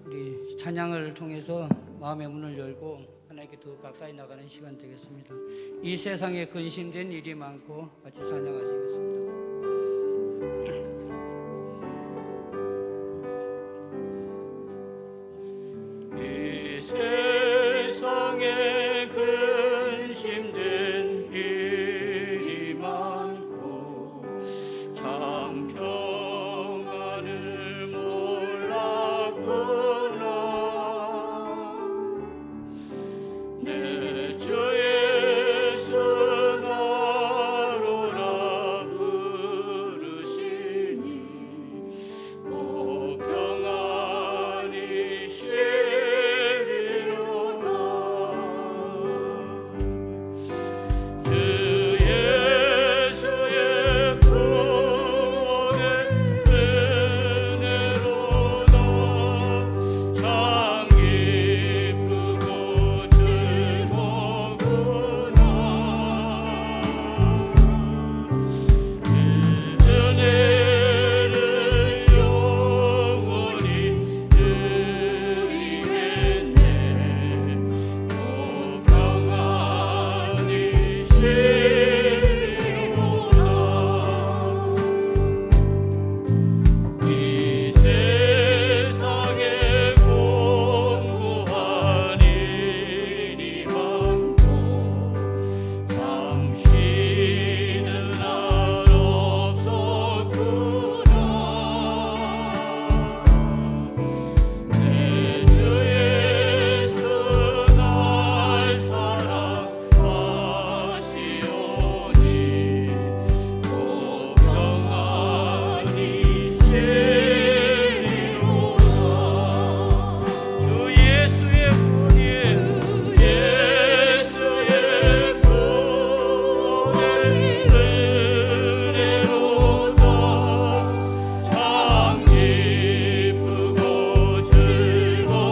우리 찬양을 통해서 마음의 문을 열고 하나님께 더 가까이 나가는 시간 되겠습니다. 이 세상에 근심된 일이 많고 같이 찬양하시겠습니다. 이 세상에 근심된 일이 많고 참 평안을 몰랐구나. 내 주 예수 나로라 부르시니 오 평안이 쉬리로다. 주 예수의 구원의 은혜로다. 참 기쁘고 즐거구나. 그 은혜를 영원히 누리겠네. 오 평안이 쉬리로다. 이 세상에 공고한 일이 많고 참 쉬는 날 없었구나. 내 주 예수 날 사랑하시오니 오 평안이 쉬리로다. 주 예수의 구원의 은혜로다. 참 기쁘고 즐거구나.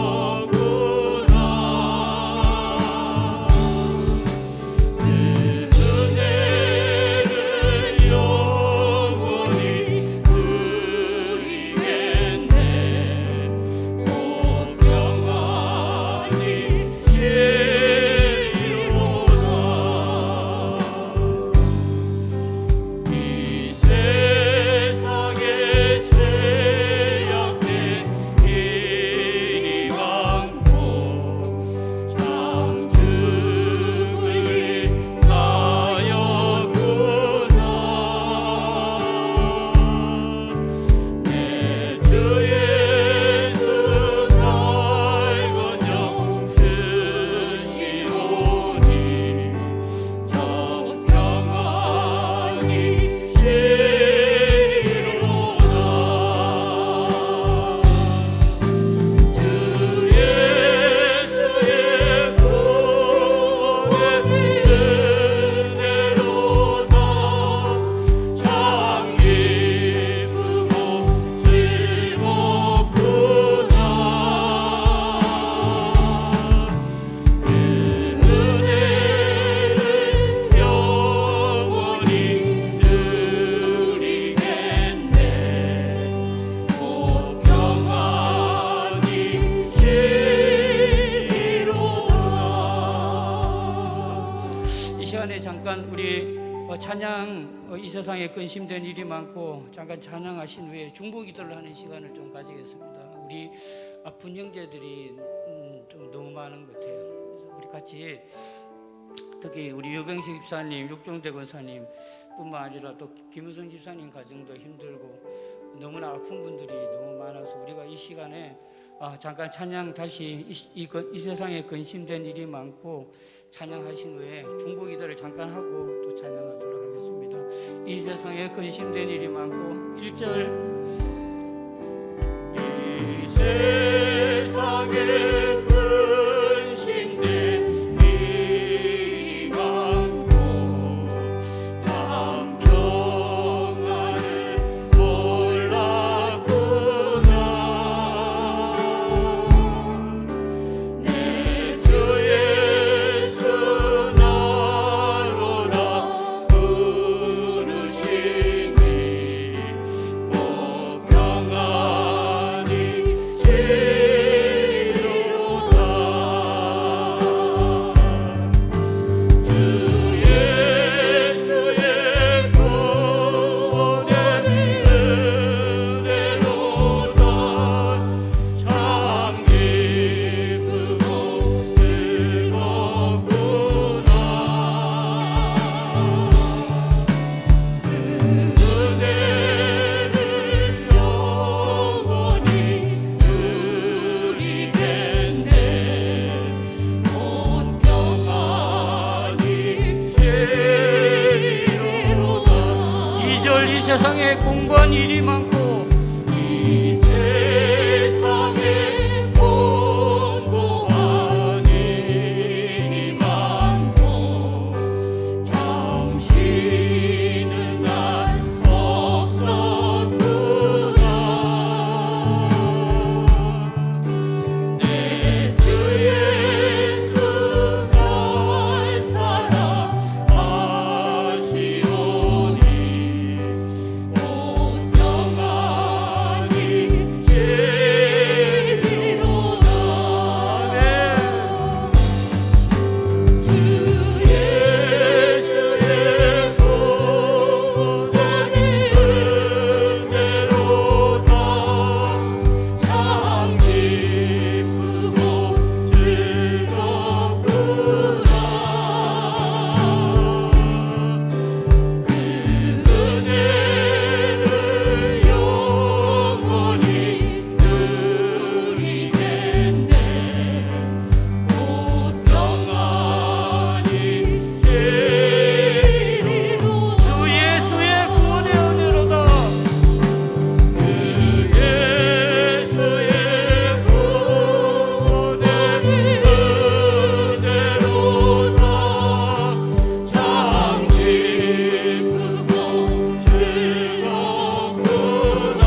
그 은혜를 영원히 누리겠네. 오 평안이 쉬리로다. 이 세상에 죄악된 일이 많고 참 죽을 사였구나. 내 주 예수 날 건져 주시오니 저 평안이 쉬리로다. 주 예수의 구원의 은혜로다. 참 기쁘고 즐겁구나. 그 은혜를 영원히 누리겠네. 오 평안이 쉬리로다. 이 시간에 잠깐 우리 찬양, 이 세상에 근심된 일이 많고 잠깐 찬양하신 후에 중보기도를 하는 시간을 좀 가지겠습니다. 우리 아픈 형제들이 좀 너무 많은 것 같아요. 그래서 우리 같이 특히 우리 유병식 집사님, 육종대 권사님 뿐만 아니라 또 김우성 집사님 가정도 힘들고 너무나 아픈 분들이 너무 많아서 우리가 이 시간에 잠깐 찬양 다시 이 세상에 근심된 일이 많고 찬양하신 후에 중보기도를 잠깐 하고 또 찬양하도록 하겠습니다. 이 세상에 근심된 일이 많고 1절 이 세상에 근심된 일이 많고 참 평안을 몰랐구나. 내 주 예수 나로라 부르시니 오 세상에 공고한 일이 많고 이 세상에 공고한 일이 많고 정신은 날 없었구나. 내 주 예수 날 사랑하시오니 온 평안이 제리로다. 주 예수의 구원이 은혜로다. 참 기쁘고 즐겁구나. 그 은혜를 영원히 누리겠네. 온 평안이 제리로다. 주 예수의 구원의 은혜로다. 그 예수의 구원의 은혜로다. 참 기쁘고 즐겁구나.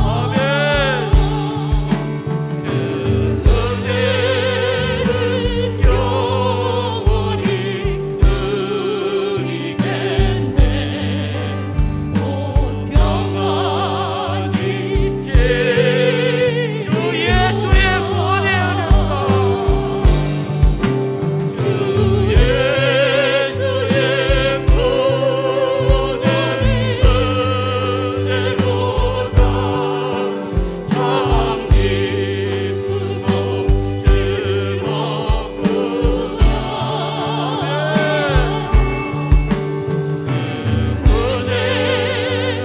아멘. 그 은혜를 영원히 누리겠네. 온 평안이 제리로다. 주 예수의 구원의 은혜로다. 주 예수의 구원의 은혜로다. 참 기쁘고 즐겁구나. 그 은혜를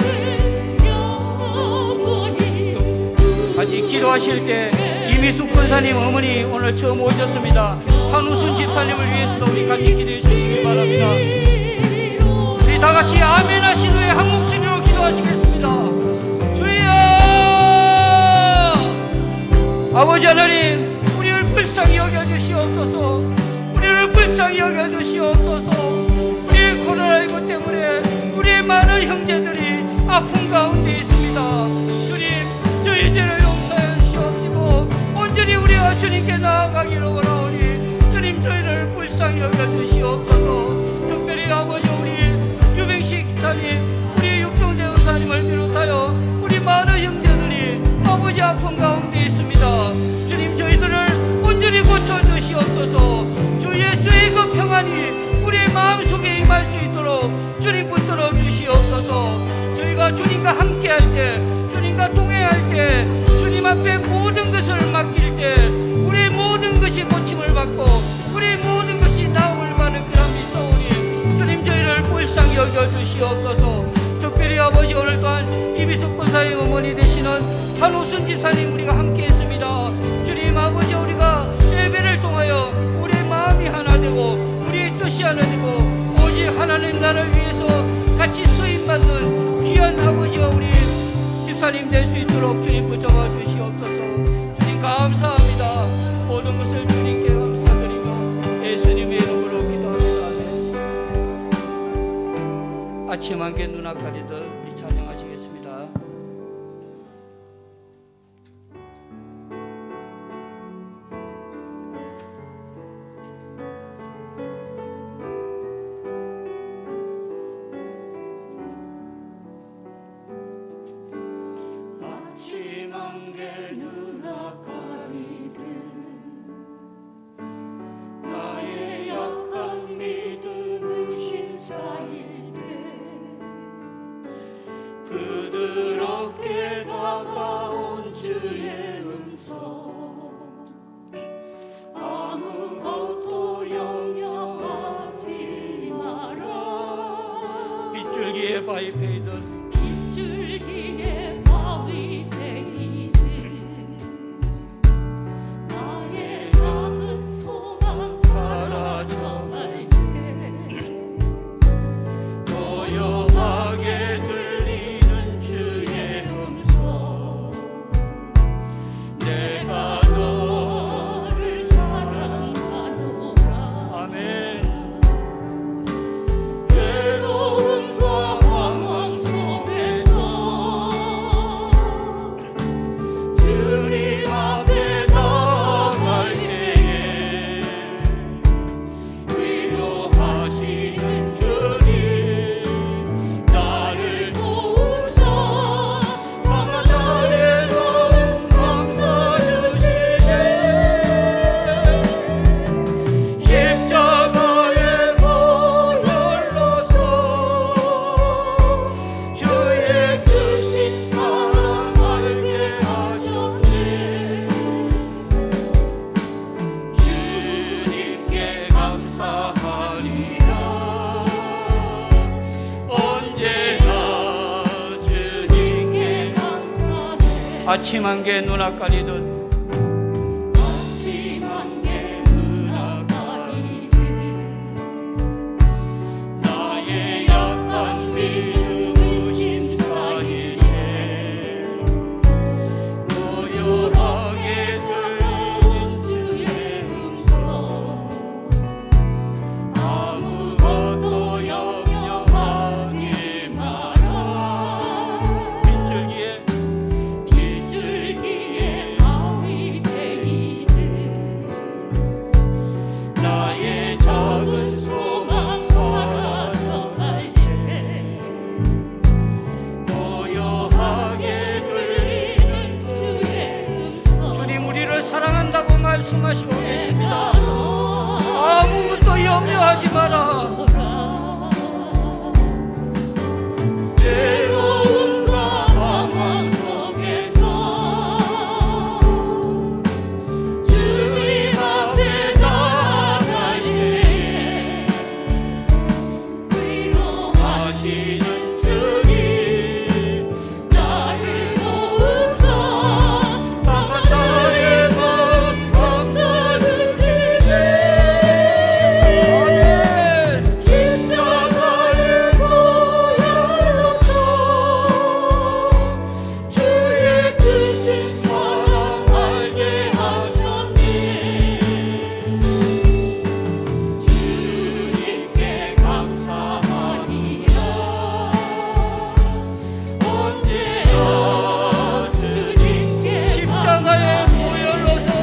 영원히 같이 기도하실 때 이미숙 권사님 어머니 오늘 처음 오셨습니다. 한우순 집사님을 위해서도 우리 같이 기도해 주시기 바랍니다. 우리 다 같이 아멘 하신 후에 한 목소리로 기도하시겠습니다. 주여! 아버지 하나님, 우리를 불쌍히 여겨주시옵소서. 우리를 불쌍히 여겨주시옵소서. 우리의 코로나19 때문에 우리의 많은 형제들이 아픔 가운데 있습니다. 주님, 저희 죄를 용서해 주시옵시고 온전히 우리가 주님께 나아가기를 원하오니 주님, 저희를 불쌍히 여겨주시옵소서. 특별히 아버지 우리 유병식 기사님, 우리 육종대 의사님을 비롯하여 우리 많은 형제들이 아버지 아픔 가운데 있습니다. 주님, 저희들을 온전히 고쳐주시옵소서. 주 예수의 그 평안이 우리의 마음속에 임할 수 있도록 주님 붙들어 주시옵소서. 저희가 주님과 함께할 때, 주님과 동행할 때, 주님 앞에 모든 것을 맡길 때 우리의 모든 것이 고침을 받고 우리의 모든 것이 나음을 받는 그런 믿사오니 주님, 저희를 불쌍히 여겨주시옵소서. 특별히 아버지 오늘 또한 이미숙 권사의 어머니 되시는 한우순 집사님 우리가 함께 했습니다. 주님, 아버지 우리가 예배를 통하여 우리의 마음이 하나 되고 우리의 뜻이 하나 되고 오직 하나님 나라를 위해서 같이 쓰임받는 귀한 아버지와 우리 집사님 될 수 있도록 주님 붙잡아 주시옵소서. 주님 감사합니다. 모든 것을 주님께 감사드리며 예수님의 이름으로 기도합니다. 아멘. 아침 한개 눈 아까리듯 우리 찬양하시겠습니다. 아침 한개 눈아까리듯 나의 약한 믿음은 심사일 때 부드럽게 다가온 주의 음성 아무것도 염려하지 마라. 빗줄기에 바위 패이듯 빗줄기에 바위 패이듯 나의 작은 소망 사라져갈 때 고요하게 들 아침 안개 눈앞 가리듯 아침 안개 눈앞 가리듯 나의 약한 믿음을 심사일 때 고요하게 들리는 주의 음성 아무것도 염려하지 마라. 빗줄기에 빗줄기에 바위 베이듯 나의 작은 소망 사라져갈 때 고요하게 들리는 주의 음성 주님 우리를 사랑한다고 말씀하시고 계십니다. 아무것도 염려하지 마라. 외로움과 방황 속에서 주님 앞에 나아갈 때에 위로하시는 주님 나를 보으사 방한 나의 맘 감싸주시네. 십자가의 보혈로서 주의 크신 사랑 알게 하셨니 주님께 감사하니라 언제나 주님께 십자가의 보혈로서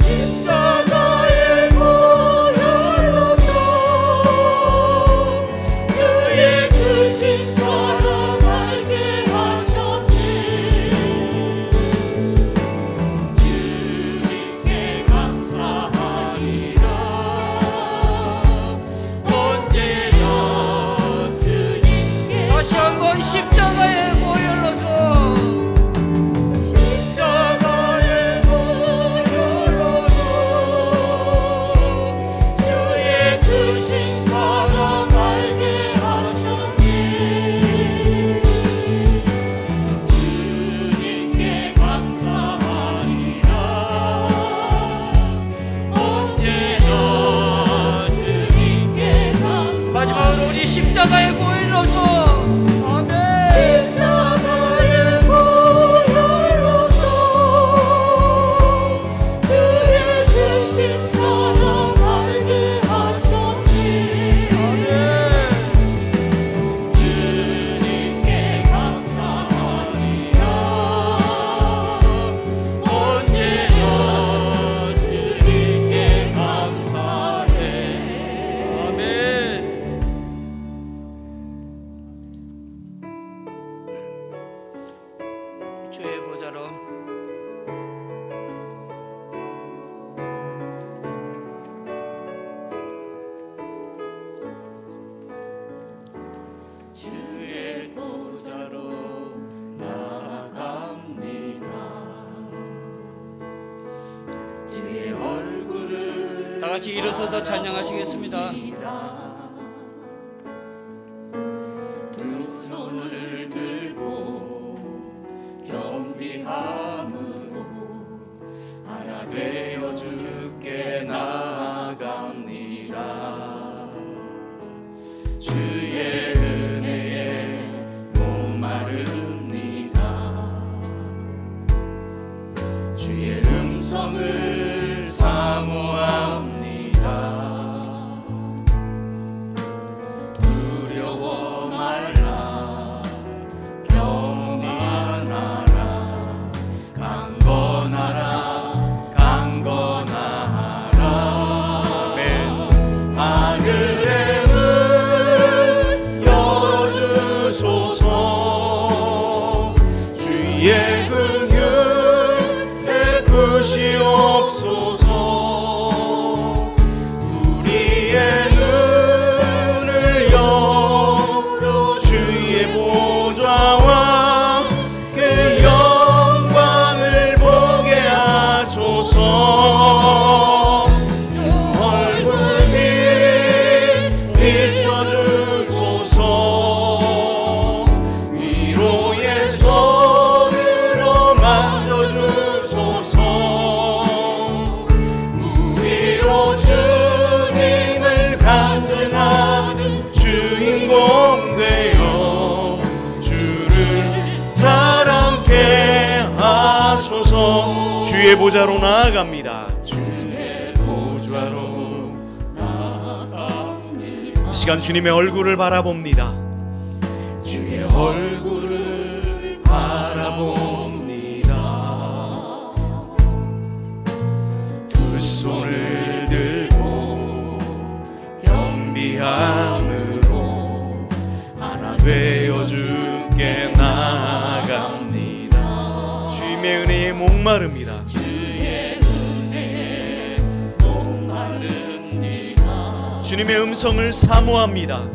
십자가의 보혈로서 주의 크신 사랑 알게 하셨니 주님께 감사하리라 언제나 주님께 다시 한번 십자가의 보혈로서 십자가의 보혈로서 주의 크신 사랑 알게 하셨니 주님께 감사하리라 언제나 주님께 감사하리라 마지막으로 우리 십자가의 보혈로서 아멘. 십자가의 보혈로서 주의 크신 사랑 알게 하셨니 주님께 감사하리라 언제나 주님께 감사해 아멘. 주의 보좌로 주의 보좌로 나아갑니다 주의 얼굴을 다 같이 일어서서 찬양하시겠습니다. 두 손을 들고 겸비함으로 하나 되어 주께 나아갑니다 주의 은혜에 목마릅니다 주의 음성을 사모합니다 두려워 말라 경건하라 강건하라 강건하라 아멘 하늘의 문 열어주소서 주의 긍휼 베푸시옵소서 우리의 눈을 열어 주의 보좌와 그 영광을 보게 하소서 주 얼굴 빛 비춰주소서 위로의 손 주의 보좌로 나아갑니다. 주의 보좌로 나아갑니다. 이 시간 주님의 얼굴을 바라봅니다. 주의 얼굴을 바라봅니다. 두 손을 들고 경비함으로 하나 되어 주께 나아갑니다. 주님의 은혜에 목마릅니다. 주의 은혜에 목마릅니다. 주님의 음성을 사모합니다.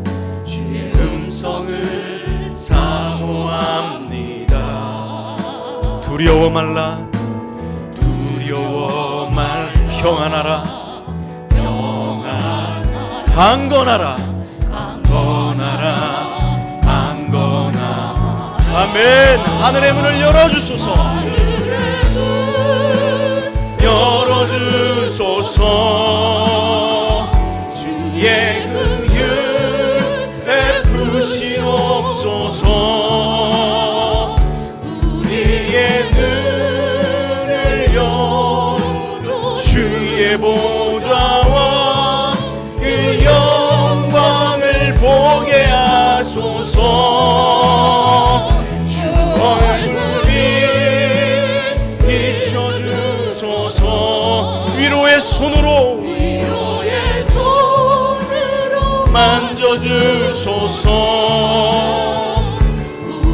주의 음성을 사모합니다. 두려워 말라, 두려워 말, 평안하라, 평안, 강건하라, 강건하라, 강건하라. 아멘. 하늘의 문을 열어주소서, 열어주소서. 주의 긍휼 베푸시옵소서. 우리의 눈을 열어 주의 보좌와 그 영광을 보게 하소서. 주 얼굴이 비춰주소서. 위로의 손으로 만져주소서.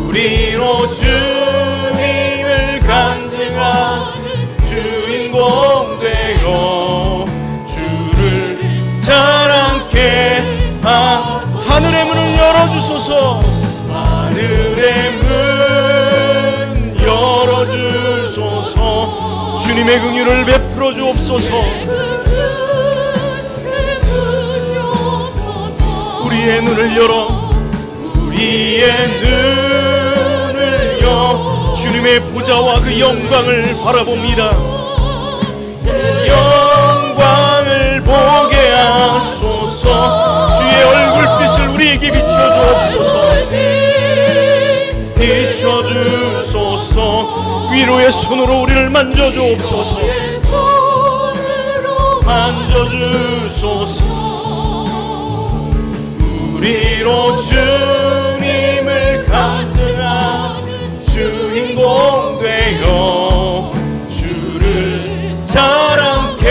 우리로 주님을 간증하는 주인공 되어 주를 자랑케 하늘의 문을 열어주소서. 하늘의 문 열어주소서. 주님의 긍휼을 베풀어 주옵소서. 우리의 눈을 열어, 우리의 눈을 열어 주님의 보좌와 그 영광을 바라봅니다. 영광을 보게 하소서. 주의 얼굴빛을 우리에게 비춰주옵소서. 비춰주소서. 위로의 손으로 우리를 만져주옵소서. 만져주소서. 우리로 주님을 간증하는 주인공 되어 주를 자랑케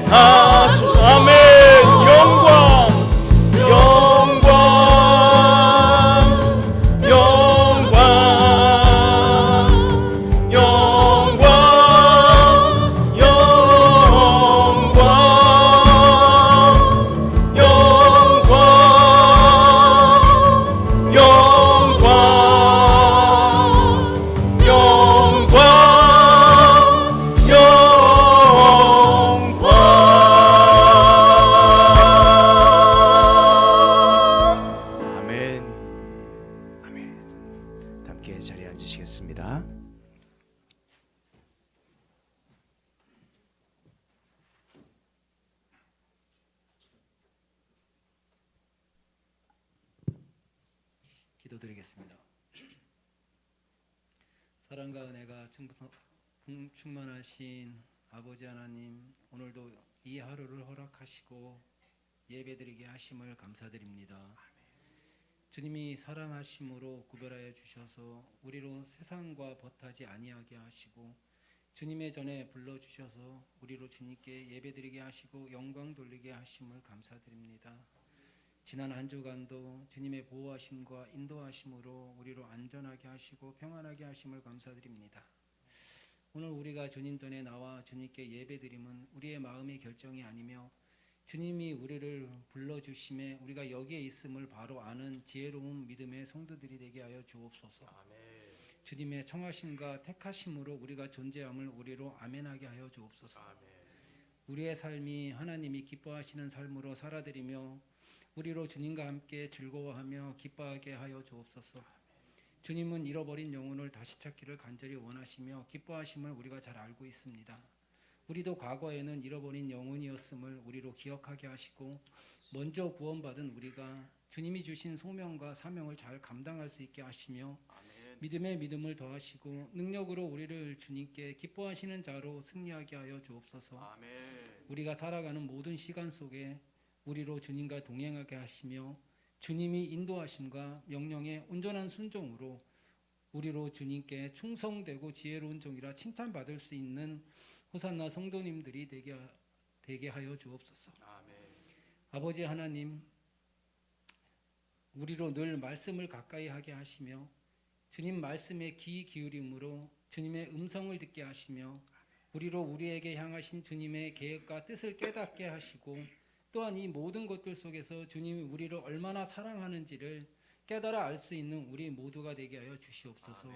하소서. 아멘. 영광, 영광, 영광, 영광, 앉으시겠습니다. 기도드리겠습니다. 사랑과 은혜가 충만하신 아버지 하나님, 오늘도 이 하루를 허락하시고 예배드리게 하심을 감사드립니다. 주님이 사랑하심으로 구별하여 주셔서 우리로 세상과 벗하지 아니하게 하시고 주님의 전에 불러주셔서 우리로 주님께 예배드리게 하시고 영광 돌리게 하심을 감사드립니다. 지난 한 주간도 주님의 보호하심과 인도하심으로 우리로 안전하게 하시고 평안하게 하심을 감사드립니다. 오늘 우리가 주님 전에 나와 주님께 예배드림은 우리의 마음의 결정이 아니며 주님이 우리를 불러주심에 우리가 여기에 있음을 바로 아는 지혜로운 믿음의 성도들이 되게 하여 주옵소서. 아멘. 주님의 청하심과 택하심으로 우리가 존재함을 우리로 아멘하게 하여 주옵소서. 아멘. 우리의 삶이 하나님이 기뻐하시는 삶으로 살아드리며 우리로 주님과 함께 즐거워하며 기뻐하게 하여 주옵소서. 주님은 잃어버린 영혼을 다시 찾기를 간절히 원하시며 기뻐하심을 우리가 잘 알고 있습니다. 우리도 과거에는 잃어버린 영혼이었음을 우리로 기억하게 하시고 먼저 구원받은 우리가 주님이 주신 소명과 사명을 잘 감당할 수 있게 하시며 믿음에 믿음을 더하시고 능력으로 우리를 주님께 기뻐하시는 자로 승리하게 하여 주옵소서. 아멘. 우리가 살아가는 모든 시간 속에 우리로 주님과 동행하게 하시며 주님이 인도하심과 명령에 온전한 순종으로 우리로 주님께 충성되고 지혜로운 종이라 칭찬받을 수 있는 호산나 성도님들이 되게 하여 주옵소서. 아멘. 아버지 하나님, 우리로 늘 말씀을 가까이 하게 하시며 주님 말씀에 귀 기울임으로 주님의 음성을 듣게 하시며 우리로 우리에게 향하신 주님의 계획과 뜻을 깨닫게 하시고 또한 이 모든 것들 속에서 주님이 우리를 얼마나 사랑하는지를 깨달아 알 수 있는 우리 모두가 되게 하여 주시옵소서.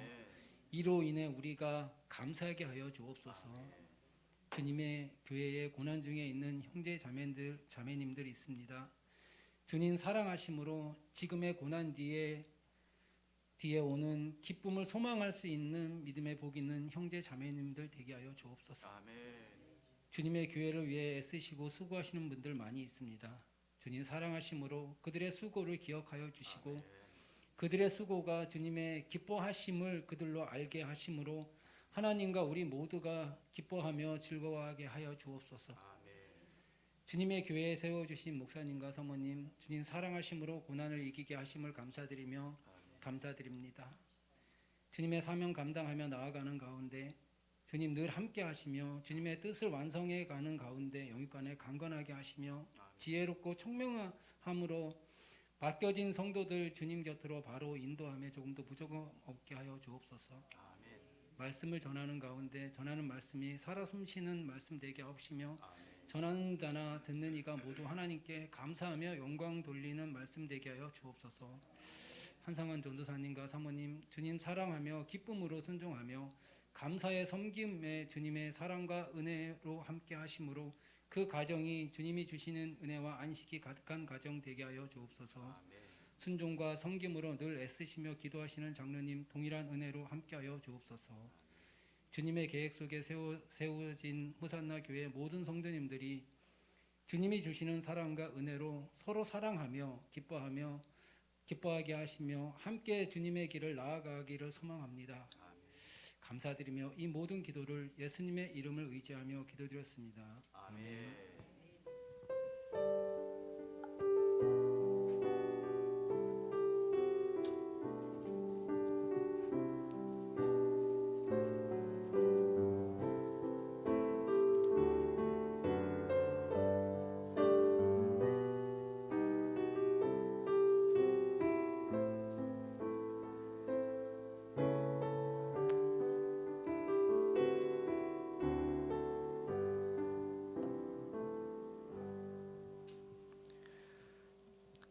이로 인해 우리가 감사하게 하여 주옵소서. 주님의 교회에 고난 중에 있는 형제 자매님들 있습니다. 주님 사랑하심으로 지금의 고난 뒤에 오는 기쁨을 소망할 수 있는 믿음의 복 있는 형제 자매님들 되게 하여 주옵소서. 아멘. 주님의 교회를 위해 애쓰시고 수고하시는 분들 많이 있습니다. 주님 사랑하심으로 그들의 수고를 기억하여 주시고 그들의 수고가 주님의 기뻐하심을 그들로 알게 하심으로 하나님과 우리 모두가 기뻐하며 즐거워하게 하여 주옵소서. 주님의 교회에 세워주신 목사님과 사모님, 주님 사랑하심으로 고난을 이기게 하심을 감사드립니다. 주님의 사명 감당하며 나아가는 가운데 주님 늘 함께 하시며 주님의 뜻을 완성해 가는 가운데 영육간에 강건하게 하시며 지혜롭고 총명함으로 맡겨진 성도들 주님 곁으로 바로 인도함에 조금도 부족 없게 하여 주옵소서. 말씀을 전하는 가운데 전하는 말씀이 살아 숨쉬는 말씀 되게 하시며 전하는 자나 듣는 이가 모두 하나님께 감사하며 영광 돌리는 말씀 되게 하여 주옵소서. 한상환 전도사님과 사모님, 주님 사랑하며 기쁨으로 순종하며 감사의 섬김에 주님의 사랑과 은혜로 함께 하심으로 그 가정이 주님이 주시는 은혜와 안식이 가득한 가정 되게 하여 주옵소서. 순종과 섬김으로 늘 애쓰시며 기도하시는 장로님 동일한 은혜로 함께하여 주옵소서. 주님의 계획 속에 세워진 호산나 교회 모든 성도님들이 주님이 주시는 사랑과 은혜로 서로 사랑하며 기뻐하게 하시며 함께 주님의 길을 나아가기를 소망합니다. 감사드리며 이 모든 기도를 예수님의 이름을 의지하며 기도드렸습니다. 아멘.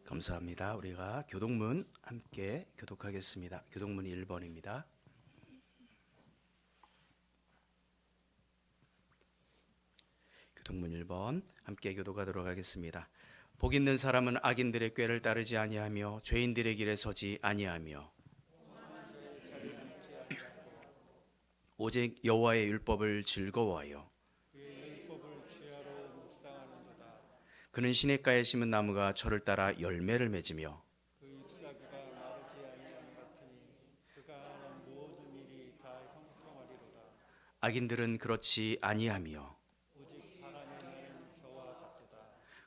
감사합니다. 우리가 교독문 함께 교독하겠습니다. 교독문 1번입니다. 교독문 1번 함께 교독하도록 하겠습니다. 복 있는 사람은 악인들의 꾀를 따르지 아니하며 죄인들의 길에 서지 아니하며 오직 여호와의 율법을 즐거워하여 그는 시냇가에 심은 나무가 철을 따라 열매를 맺으며 그 잎사귀가 마르지 아니하는 같으니 그가 하는 모든 일이 다 형통하리로다. 악인들은 그렇지 아니하며 오직 바람에 나는 겨와 같도다.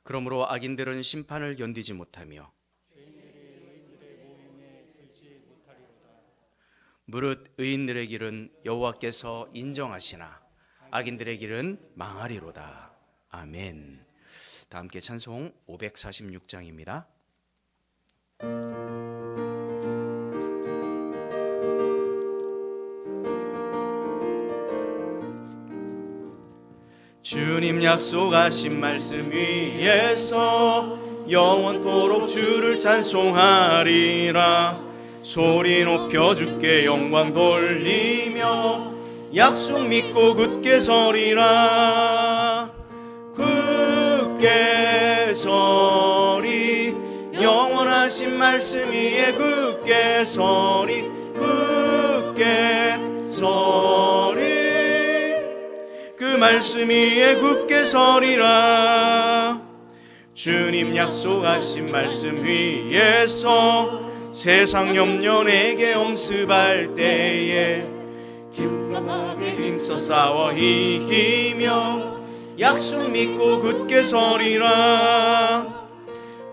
그러므로 악인들은 심판을 견디지 못하며 죄인들이 의인들의 모임에 들지 못하리로다. 무릇 의인들의 길은 여호와께서 인정하시나 악인들의 길은 망하리로다. 아멘. 다 함께 찬송 546장입니다. 주님 약속하신 말씀 위에서 영원토록 주를 찬송하리라. 소리 높여 주께 영광 돌리며 약속 믿고 굳게 서리라. 굳게 서리 영원하신 말씀 위에 굳게 서리 굳게 서리 그 말씀 위에 굳게 서리라. 주님 약속하신 말씀 위에서 세상 염려 내게 엄습할 때에 timgam하게 힘써 싸워 이기며 약속 믿고 굳게 서리라.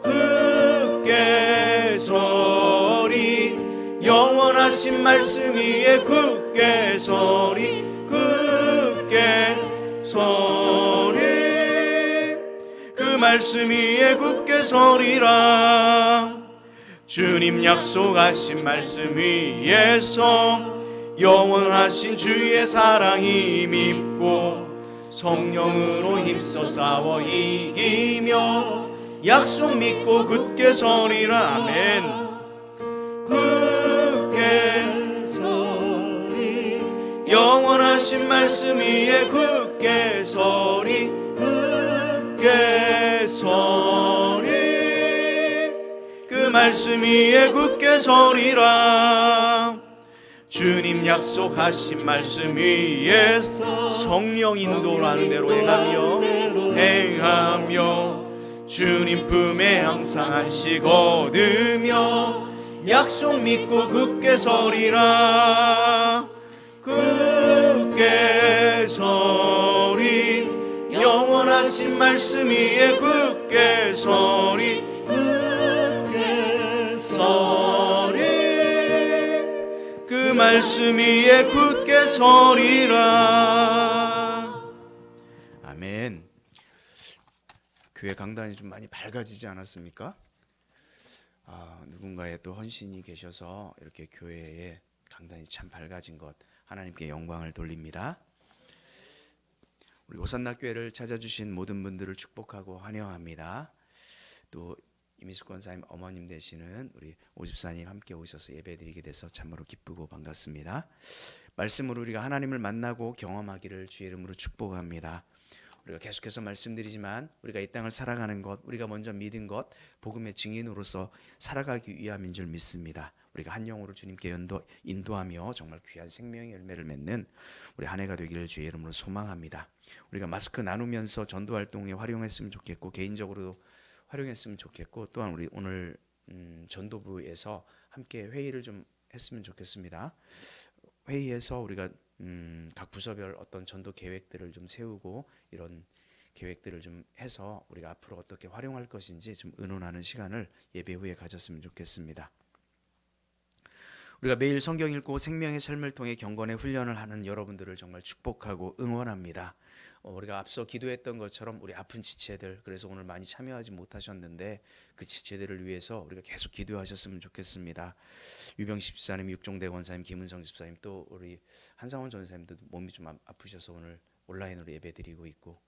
굳게 서리 영원하신 말씀 위에 굳게 서리 굳게 서리 그 말씀 위에 굳게 서리라. 주님 약속하신 말씀 위에서 영원하신 주의 사랑이 믿고 성령으로 힘써 싸워 이기며 약속 믿고 굳게 서리라. 아멘. 굳게 서리 영원하신 말씀 위에 굳게 서리 굳게 서리 그 말씀 위에 굳게 서리라. 주님 약속하신 말씀 위에 성령 인도라는 대로 행하며 주님 품에 항상 안식 얻으며 약속 믿고 굳게 서리라. 굳게 서리 영원하신 말씀 위에 굳게 서리 굳게 서리 그 말씀 위에 굳게 서리라. 아멘. 교회 강단이 좀 많이 밝아지지 않았습니까? 누군가의 또 헌신이 계셔서 이렇게 교회의 강단이 참 밝아진 것 하나님께 영광을 돌립니다. 우리 오산나 교회를 찾아주신 모든 분들을 축복하고 환영합니다. 또 이미숙 권사님 어머님 되시는 우리 오집사님 함께 오셔서 예배드리게 돼서 참으로 기쁘고 반갑습니다. 말씀으로 우리가 하나님을 만나고 경험하기를 주의 이름으로 축복합니다. 우리가 계속해서 말씀드리지만 우리가 이 땅을 살아가는 것, 우리가 먼저 믿은 것, 복음의 증인으로서 살아가기 위함인 줄 믿습니다. 우리가 한 영혼을 주님께 인도하며 정말 귀한 생명의 열매를 맺는 우리 한 해가 되기를 주의 이름으로 소망합니다. 우리가 마스크 나누면서 전도 활동에 활용했으면 좋겠고 개인적으로도 활용했으면 좋겠고 또한 우리 오늘 전도부에서 함께 회의를 좀 했으면 좋겠습니다. 회의에서 우리가 각 부서별 어떤 전도 계획들을 좀 세우고 이런 계획들을 좀 해서 우리가 앞으로 어떻게 활용할 것인지 좀 의논하는 시간을 예배 후에 가졌으면 좋겠습니다. 우리가 매일 성경 읽고 생명의 삶을 통해 경건의 훈련을 하는 여러분들을 정말 축복하고 응원합니다. 우리가 앞서 기도했던 것처럼 우리 아픈 지체들, 그래서 오늘 많이 참여하지 못하셨는데 그 지체들을 위해서 우리가 계속 기도하셨으면 좋겠습니다. 유병식 집사님, 육종대 권사님, 김은성 집사님, 또 우리 한상원 전사님도 몸이 좀 아프셔서 오늘 온라인으로 예배드리고 있고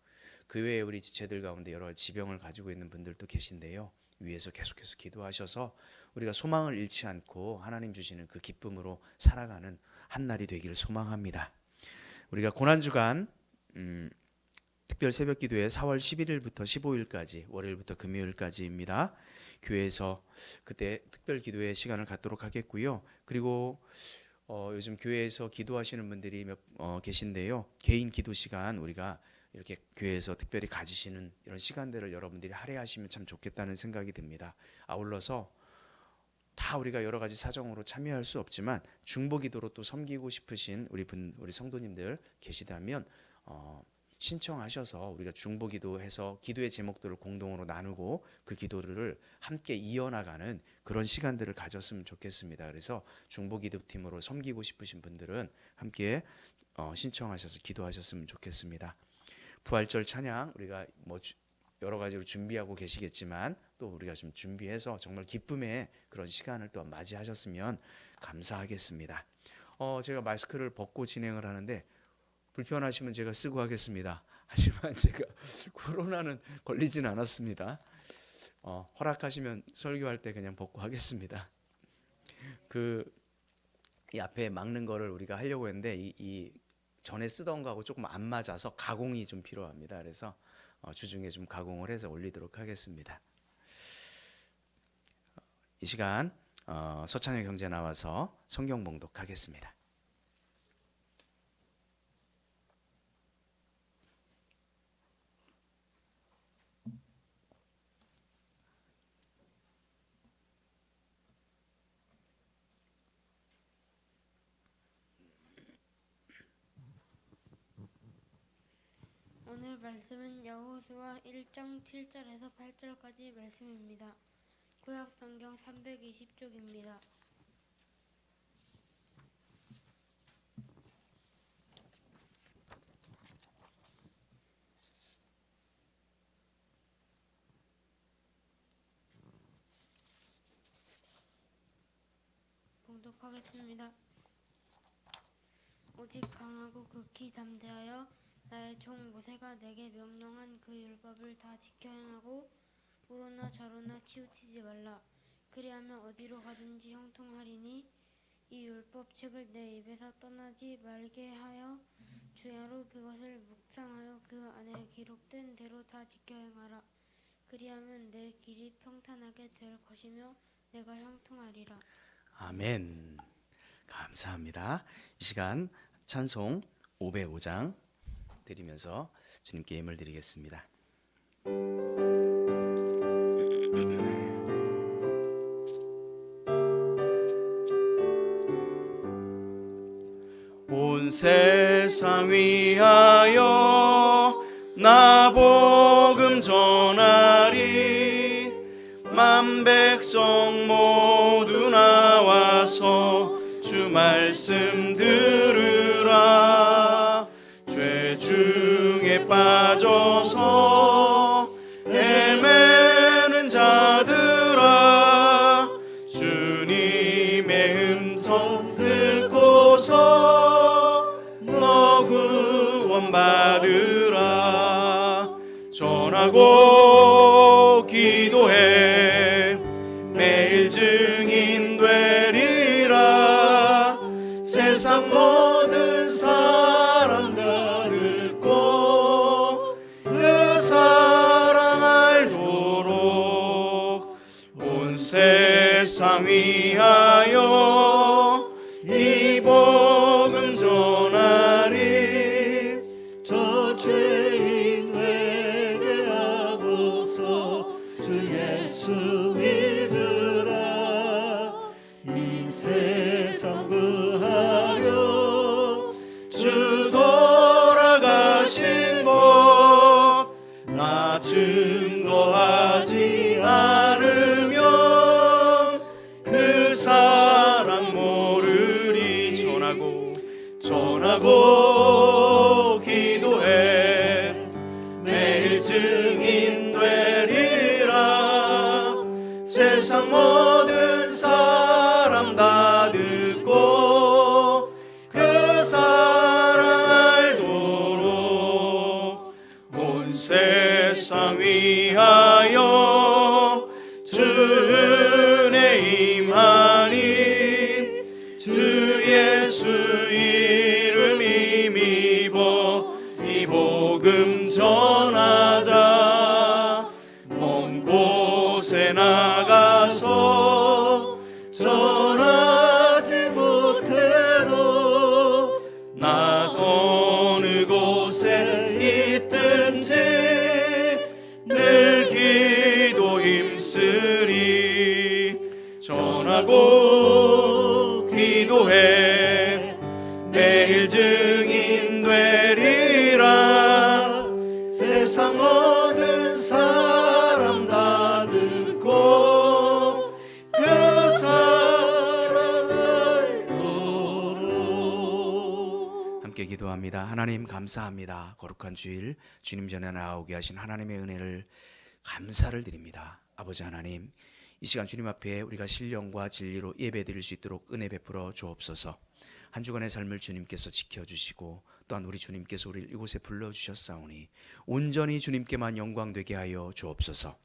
그 외에 우리 지체들 가운데 여러 가지 지병을 가지고 있는 분들도 계신데요. 위에서 계속해서 기도하셔서 우리가 소망을 잃지 않고 하나님 주시는 그 기쁨으로 살아가는 한 날이 되기를 소망합니다. 우리가 고난주간 특별 새벽 기도회 4월 11일부터 15일까지 월요일부터 금요일까지입니다. 교회에서 그때 특별 기도회 시간을 갖도록 하겠고요. 그리고 요즘 교회에서 기도하시는 분들이 계신데요. 개인 기도 시간 우리가 이렇게 교회에서 특별히 가지시는 이런 시간들을 여러분들이 할애하시면 참 좋겠다는 생각이 듭니다. 아울러서 다 우리가 여러 가지 사정으로 참여할 수 없지만 중보기도로 또 섬기고 싶으신 우리 성도님들 계시다면 신청하셔서 우리가 중보기도해서 기도의 제목들을 공동으로 나누고 그 기도를 함께 이어나가는 그런 시간들을 가졌으면 좋겠습니다. 그래서 중보기도팀으로 섬기고 싶으신 분들은 함께 신청하셔서 기도하셨으면 좋겠습니다. 부활절 찬양 우리가 여러 가지로 준비하고 계시겠지만 또 우리가 좀 준비해서 정말 기쁨의 그런 시간을 또 맞이하셨으면 감사하겠습니다. 제가 마스크를 벗고 진행을 하는데 불편하시면 제가 쓰고 하겠습니다. 하지만 제가 코로나는 걸리진 않았습니다. 허락하시면 설교할 때 그냥 벗고 하겠습니다. 이 앞에 막는 거를 우리가 하려고 했는데 이 전에 쓰던 거하고 조금 안 맞아서 가공이 좀 필요합니다. 그래서 주중에 좀 가공을 해서 올리도록 하겠습니다. 이 시간 서찬영 형제 나와서 성경 봉독하겠습니다. 오늘 말씀은 여호수아 1장 7절에서 8절까지 말씀입니다. 구약 성경 320쪽입니다. 봉독하겠습니다. 오직 강하고 극히 담대하여 나의 종 모세가 내게 명령한 그 율법을 다 지켜 행하고 우로나 좌로나 치우치지 말라. 그리하면 어디로 가든지 형통하리니 이 율법책을 내 입에서 떠나지 말게 하여 주야로 그것을 묵상하여 그 안에 기록된 대로 다 지켜 행하라. 그리하면 내 길이 평탄하게 될 것이며 내가 형통하리라. 아멘. 감사합니다. 이 시간 찬송 505장 드리면서 주님께 예물 드리겠습니다. 온 세상 위하여 나 복음 전하리. 만 백성 모두 나와서 주 말씀 들으라. 죄 중에 빠져서 헤매는 자들아, 주님의 음성 듣고서 너 구원받으라. 전하고 기도해 매일 증인 되리라. 세상 모든 사람 다 듣고 그 사랑 알도록 온 세상 위하여 이 복음 전하리. 저 죄인 회개하고서 주 예수 믿으라. 이 세상 구하려 주 돌아가신 것 나 증거하지 않으면 그 사랑 모르리. 전하고 기도해 매일 증인 되리라. 세상 모든 사람 다 듣고 그 사랑 알도록 온 세상 위하여 주 은혜 임하니. 주 예수 이름 힘입어 이 복음 전하자. 먼 곳에 나가서 전하지 못해도 나 어느 곳에 있든지 늘 기도 힘쓰리. 전하고 기도해 매일 증인 되리라. 세상 모든 사람 다 듣고 그 사랑 알도록. 함께 기도합니다. 하나님 감사합니다. 거룩한 주일 주님 전에 나오게 하신 하나님의 은혜를 감사를 드립니다. 아버지 하나님, 이 시간 주님 앞에 우리가 신령과 진리로 예배드릴 수 있도록 은혜 베풀어 주옵소서. 한 주간의 삶을 주님께서 지켜주시고 또한 우리 주님께서 우리를 이곳에 불러주셨사오니 온전히 주님께만 영광되게 하여 주옵소서.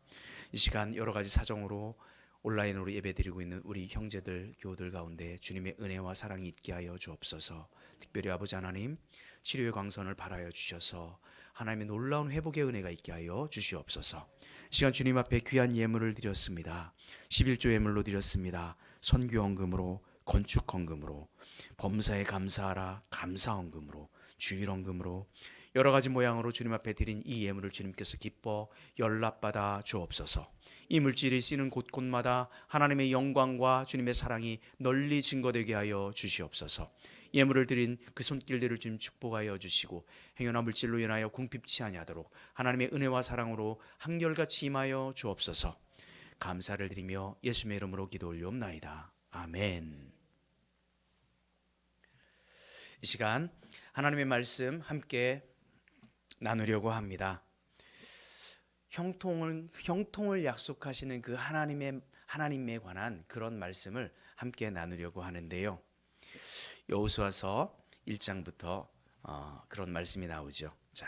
이 시간 여러 가지 사정으로 온라인으로 예배드리고 있는 우리 형제들 교우들 가운데 주님의 은혜와 사랑이 있게 하여 주옵소서. 특별히 아버지 하나님, 치료의 광선을 발하여 주셔서 하나님의 놀라운 회복의 은혜가 있게 하여 주시옵소서. 이 시간 주님 앞에 귀한 예물을 드렸습니다. 11조 예물로 드렸습니다. 선교 헌금으로, 건축 헌금으로, 범사에 감사하라 감사 헌금으로, 주일 헌금으로 여러 가지 모양으로 주님 앞에 드린 이 예물을 주님께서 기뻐 연락받아 주옵소서. 이 물질이 쓰이는 곳곳마다 하나님의 영광과 주님의 사랑이 널리 증거되게 하여 주시옵소서. 예물을 드린 그 손길들을 주님 축복하여 주시고 행여나 물질로 인하여 궁핍치 아니하도록 하나님의 은혜와 사랑으로 한결같이 임하여 주옵소서. 감사를 드리며 예수님의 이름으로 기도 올리옵나이다. 아멘. 이 시간 하나님의 말씀 함께 나누려고 합니다. 형통을 약속하시는 그 하나님에 관한 그런 말씀을 함께 나누려고 하는데요. 여호수아서 1장부터 그런 말씀이 나오죠. 자,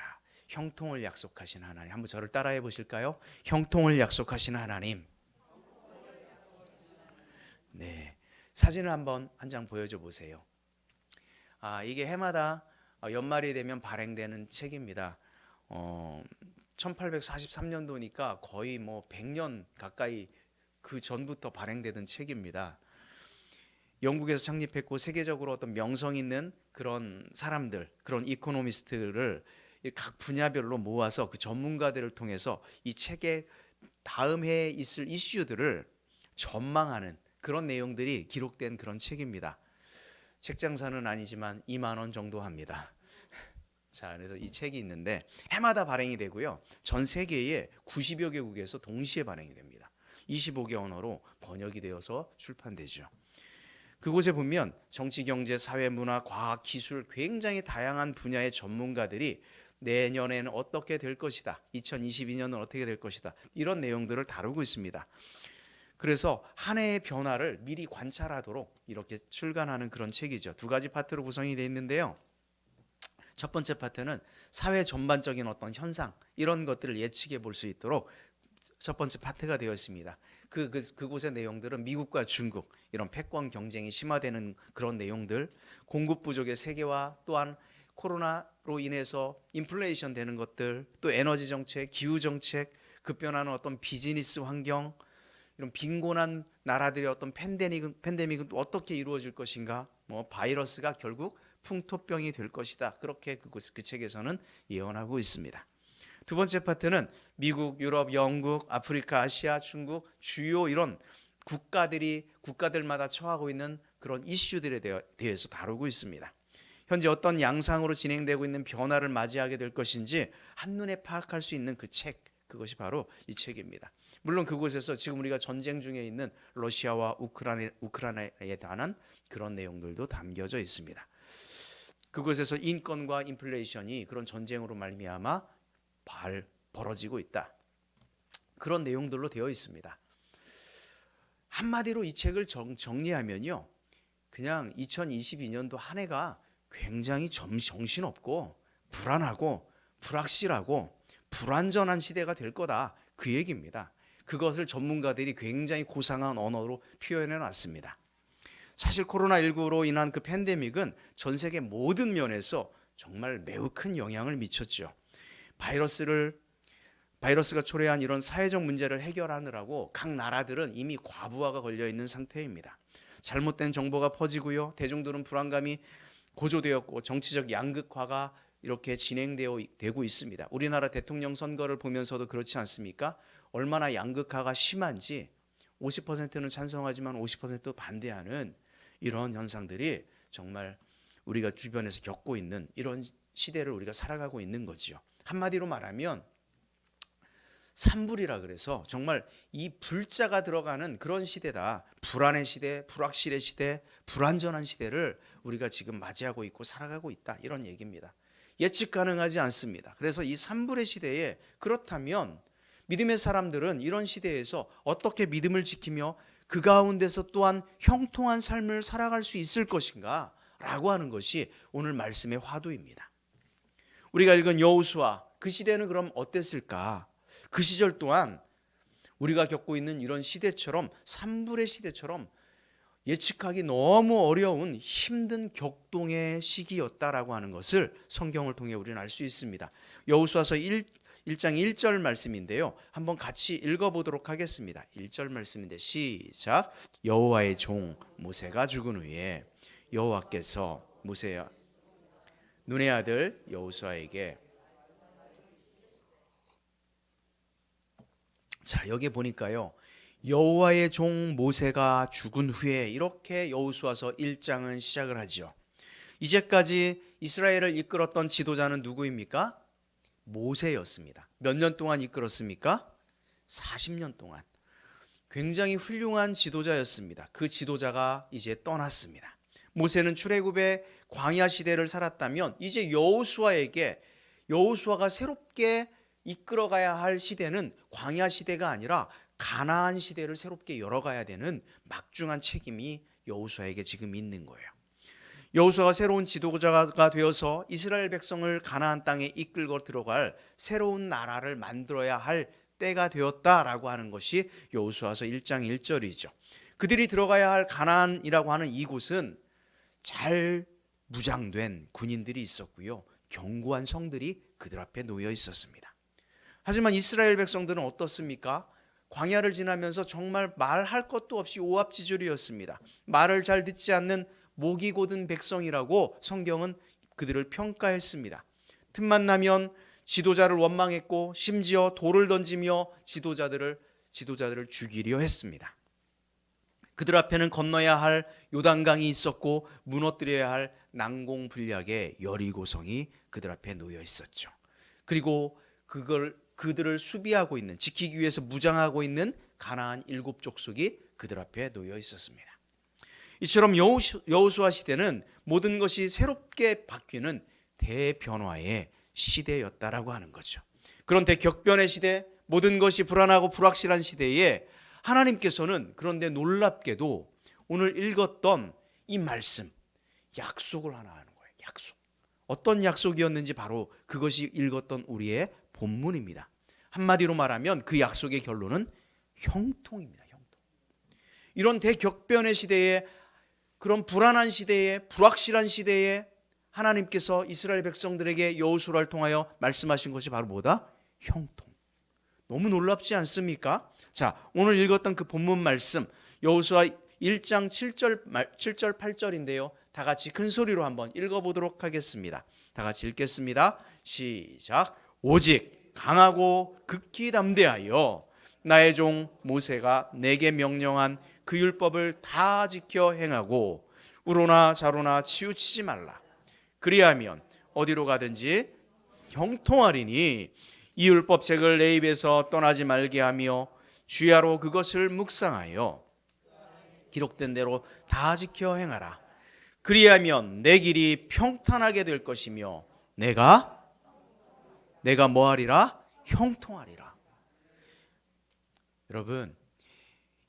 형통을 약속하신 하나님, 한번 저를 따라해 보실까요? 형통을 약속하신 하나님. 네, 사진을 한번 한 장 보여줘 보세요. 이게 해마다 연말이 되면 발행되는 책입니다. 1843년도니까 거의 뭐 100년 가까이 그 전부터 발행되던 책입니다. 영국에서 창립했고 세계적으로 어떤 명성 있는 그런 사람들, 그런 이코노미스트를 각 분야별로 모아서 그 전문가들을 통해서 이 책의 다음 해에 있을 이슈들을 전망하는 그런 내용들이 기록된 그런 책입니다. 책 장사는 아니지만 2만 원 정도 합니다. 자, 그래서 이 책이 있는데 해마다 발행이 되고요. 전 세계에 90여 개국에서 동시에 발행이 됩니다. 25개 언어로 번역이 되어서 출판되죠. 그곳에 보면 정치, 경제, 사회, 문화, 과학, 기술 굉장히 다양한 분야의 전문가들이 내년에는 어떻게 될 것이다. 2022년은 어떻게 될 것이다. 이런 내용들을 다루고 있습니다. 그래서 한 해의 변화를 미리 관찰하도록 이렇게 출간하는 그런 책이죠. 두 가지 파트로 구성이 되어 있는데요. 첫 번째 파트는 사회 전반적인 어떤 현상 이런 것들을 예측해 볼 수 있도록 첫 번째 파트가 되어 있습니다. 그곳의 내용들은 미국과 중국 이런 패권 경쟁이 심화되는 그런 내용들, 공급 부족의 세계화, 또한 코로나로 인해서 인플레이션 되는 것들, 또 에너지 정책, 기후 정책, 급변하는 어떤 비즈니스 환경, 이런 빈곤한 나라들의 어떤 팬데믹은 또 어떻게 이루어질 것인가, 뭐 바이러스가 결국 풍토병이 될 것이다. 그렇게 그 책에서는 예언하고 있습니다. 두 번째 파트는 미국, 유럽, 영국, 아프리카, 아시아, 중국 주요 이런 국가들마다 처하고 있는 그런 이슈들에 대해서 다루고 있습니다. 현재 어떤 양상으로 진행되고 있는 변화를 맞이하게 될 것인지 한눈에 파악할 수 있는 그 책, 그것이 바로 이 책입니다. 물론 그곳에서 지금 우리가 전쟁 중에 있는 러시아와 우크라이나에 관한 그런 내용들도 담겨져 있습니다. 그곳에서 인권과 인플레이션이 그런 전쟁으로 말미암아 벌어지고 있다. 그런 내용들로 되어 있습니다. 한마디로 이 책을 정리하면요, 그냥 2022년도 한 해가 굉장히 정신없고 불안하고 불확실하고 불완전한 시대가 될 거다, 그 얘기입니다. 그것을 전문가들이 굉장히 고상한 언어로 표현해 놨습니다. 사실 코로나19로 인한 그 팬데믹은 전 세계 모든 면에서 정말 매우 큰 영향을 미쳤죠. 바이러스가 초래한 이런 사회적 문제를 해결하느라고 각 나라들은 이미 과부하가 걸려 있는 상태입니다. 잘못된 정보가 퍼지고요, 대중들은 불안감이 고조되었고 정치적 양극화가 이렇게 진행되고 있습니다. 우리나라 대통령 선거를 보면서도 그렇지 않습니까? 얼마나 양극화가 심한지 50%는 찬성하지만 50% 반대하는 이런 현상들이 정말 우리가 주변에서 겪고 있는 이런 시대를 우리가 살아가고 있는 거죠. 한마디로 말하면 산불이라 그래서 정말 이 불자가 들어가는 그런 시대다. 불안의 시대, 불확실의 시대, 불안전한 시대를 우리가 지금 맞이하고 있고 살아가고 있다, 이런 얘기입니다. 예측 가능하지 않습니다. 그래서 이 산불의 시대에 그렇다면 믿음의 사람들은 이런 시대에서 어떻게 믿음을 지키며 그 가운데서 또한 형통한 삶을 살아갈 수 있을 것인가 라고 하는 것이 오늘 말씀의 화두입니다. 우리가 읽은 여호수아, 그 시대는 그럼 어땠을까? 그 시절 또한 우리가 겪고 있는 이런 시대처럼, 산불의 시대처럼 예측하기 너무 어려운 힘든 격동의 시기였다라고 하는 것을 성경을 통해 우리는 알 수 있습니다. 여호수아서 1장 1절 말씀인데요, 한번 같이 읽어보도록 하겠습니다. 1절 말씀인데 시작. 여호와의 종 모세가 죽은 후에 여호와께서 모세야 눈의 아들 여호수아에게, 자, 여기 보니까요, 여호와의 종 모세가 죽은 후에 이렇게 여호수아서 1장은 시작을 하죠. 이제까지 이스라엘을 이끌었던 지도자는 누구입니까? 모세였습니다. 몇 년 동안 이끌었습니까? 40년 동안. 굉장히 훌륭한 지도자였습니다. 그 지도자가 이제 떠났습니다. 모세는 출애굽의 광야 시대를 살았다면 이제 여호수아가 새롭게 이끌어가야 할 시대는 광야 시대가 아니라 가나안 시대를 새롭게 열어가야 되는 막중한 책임이 여호수아에게 지금 있는 거예요. 여호수아가 새로운 지도자가 되어서 이스라엘 백성을 가나안 땅에 이끌고 들어갈 새로운 나라를 만들어야 할 때가 되었다라고 하는 것이 여호수아서 1장 1절이죠. 그들이 들어가야 할 가나안이라고 하는 이곳은 잘 무장된 군인들이 있었고요. 견고한 성들이 그들 앞에 놓여 있었습니다. 하지만 이스라엘 백성들은 어떻습니까? 광야를 지나면서 정말 말할 것도 없이 오합지졸이었습니다. 말을 잘 듣지 않는 목이 곧은 백성이라고 성경은 그들을 평가했습니다. 틈만 나면 지도자를 원망했고 심지어 돌을 던지며 지도자들을 죽이려 했습니다. 그들 앞에는 건너야 할 요단강이 있었고 무너뜨려야 할 난공불락의 여리고성이 그들 앞에 놓여 있었죠. 그리고 그들을 수비하고 있는, 지키기 위해서 무장하고 있는 가나안 7족속이 그들 앞에 놓여 있었습니다. 이처럼 여호수아 시대는 모든 것이 새롭게 바뀌는 대변화의 시대였다라고 하는 거죠. 그런 대격변의 시대, 모든 것이 불안하고 불확실한 시대에 하나님께서는 그런데 놀랍게도 오늘 읽었던 이 말씀, 약속을 하나 하는 거예요. 약속. 어떤 약속이었는지 바로 그것이 읽었던 우리의 본문입니다. 한마디로 말하면 그 약속의 결론은 형통입니다. 형통. 이런 대격변의 시대에, 그런 불안한 시대에, 불확실한 시대에 하나님께서 이스라엘 백성들에게 여호수아를 통하여 말씀하신 것이 바로 뭐다? 형통. 너무 놀랍지 않습니까? 자, 오늘 읽었던 그 본문 말씀 여호수아 1장 7절 8절인데요. 다 같이 큰 소리로 한번 읽어보도록 하겠습니다. 다 같이 읽겠습니다. 시작. 오직 강하고 극히 담대하여 나의 종 모세가 내게 명령한 그 율법을 다 지켜 행하고 우로나 좌로나 치우치지 말라. 그리하면 어디로 가든지 형통하리니 이 율법책을 내 입에서 떠나지 말게 하며 주야로 그것을 묵상하여 기록된 대로 다 지켜 행하라. 그리하면 내 길이 평탄하게 될 것이며 내가 뭐하리라? 형통하리라. 여러분,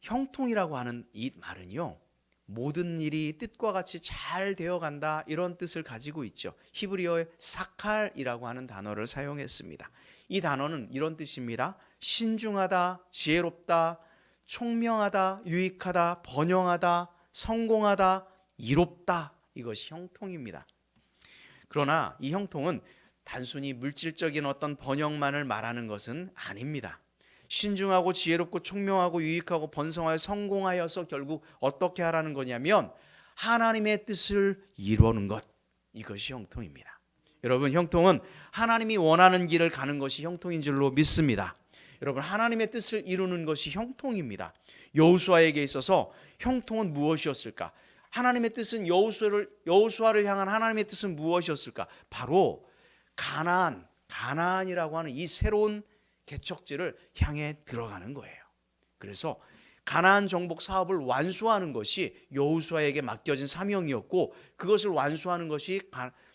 형통이라고 하는 이 말은요, 모든 일이 뜻과 같이 잘 되어간다 이런 뜻을 가지고 있죠. 히브리어의 사칼이라고 하는 단어를 사용했습니다. 이 단어는 이런 뜻입니다. 신중하다, 지혜롭다, 총명하다, 유익하다, 번영하다, 성공하다, 이롭다, 이것이 형통입니다. 그러나 이 형통은 단순히 물질적인 어떤 번영만을 말하는 것은 아닙니다. 신중하고 지혜롭고 총명하고 유익하고 번성하여 성공하여서 결국 어떻게 하라는 거냐면 하나님의 뜻을 이루는 것, 이것이 형통입니다. 여러분, 형통은 하나님이 원하는 길을 가는 것이 형통인 줄로 믿습니다. 여러분, 하나님의 뜻을 이루는 것이 형통입니다. 여호수아에게 있어서 형통은 무엇이었을까? 하나님의 뜻은 여호수아를 향한 하나님의 뜻은 무엇이었을까? 바로 가나안이라고 하는 이 새로운 개척지를 향해 들어가는 거예요. 그래서 가나안 정복 사업을 완수하는 것이 여호수아에게 맡겨진 사명이었고 그것을 완수하는 것이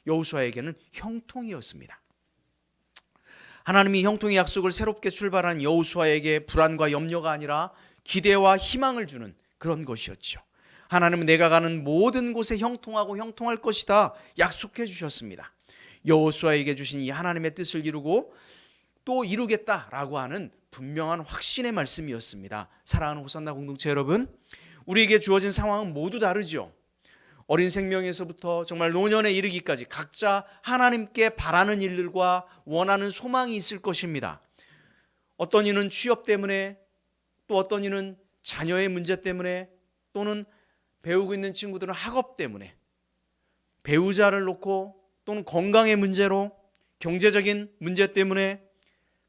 여호수아에게는 형통이었습니다. 하나님이 형통의 약속을 새롭게 출발한 여호수아에게 불안과 염려가 아니라 기대와 희망을 주는 그런 것이었죠. 하나님은 내가 가는 모든 곳에 형통하고 형통할 것이다 약속해 주셨습니다. 여호수아에게 주신 이 하나님의 뜻을 이루고 또 이루겠다라고 하는 분명한 확신의 말씀이었습니다. 사랑하는 호산나 공동체 여러분, 우리에게 주어진 상황은 모두 다르죠. 어린 생명에서부터 정말 노년에 이르기까지 각자 하나님께 바라는 일들과 원하는 소망이 있을 것입니다. 어떤 이는 취업 때문에, 또 어떤 이는 자녀의 문제 때문에, 또는 배우고 있는 친구들은 학업 때문에, 배우자를 놓고 또는 건강의 문제로, 경제적인 문제 때문에,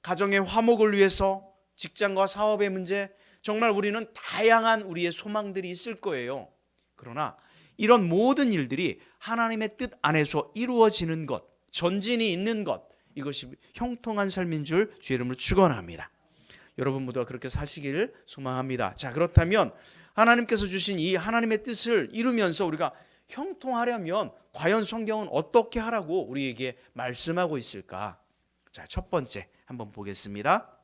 가정의 화목을 위해서, 직장과 사업의 문제, 정말 우리는 다양한 우리의 소망들이 있을 거예요. 그러나 이런 모든 일들이 하나님의 뜻 안에서 이루어지는 것, 전진이 있는 것, 이것이 형통한 삶인 줄 주의 이름으로 축원합니다. 여러분 모두가 그렇게 사시기를 소망합니다. 자, 그렇다면 하나님께서 주신 이 하나님의 뜻을 이루면서 우리가 형통하려면 과연 성경은 어떻게 하라고 우리에게 말씀하고 있을까? 자, 첫 번째 한번 보겠습니다.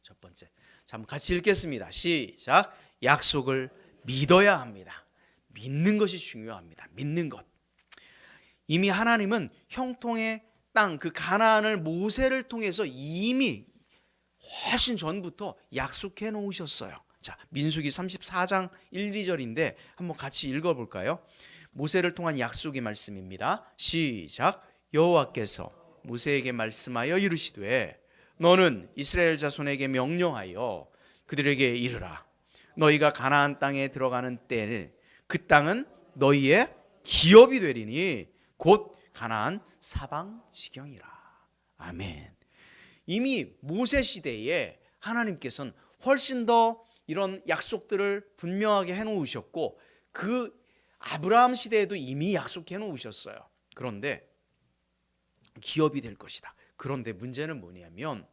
첫 번째, 자, 한번 같이 읽겠습니다. 시작. 약속을 믿어야 합니다. 믿는 것이 중요합니다. 믿는 것. 이미 하나님은 형통의 땅, 그 가나안을 모세를 통해서 이미 훨씬 전부터 약속해 놓으셨어요. 자, 민수기 34장 1, 2절인데 한번 같이 읽어볼까요? 모세를 통한 약속의 말씀입니다. 시작. 여호와께서 모세에게 말씀하여 이르시되 너는 이스라엘 자손에게 명령하여 그들에게 이르라. 너희가 가나안 땅에 들어가는 때에 그 땅은 너희의 기업이 되리니 곧 가나안 사방 지경이라. 아멘. 이미 모세 시대에 하나님께서는 훨씬 더 이런 약속들을 분명하게 해놓으셨고 그 아브라함 시대에도 이미 약속해 놓으셨어요. 그런데 기업이 될 것이다. 그런데 문제는 뭐냐면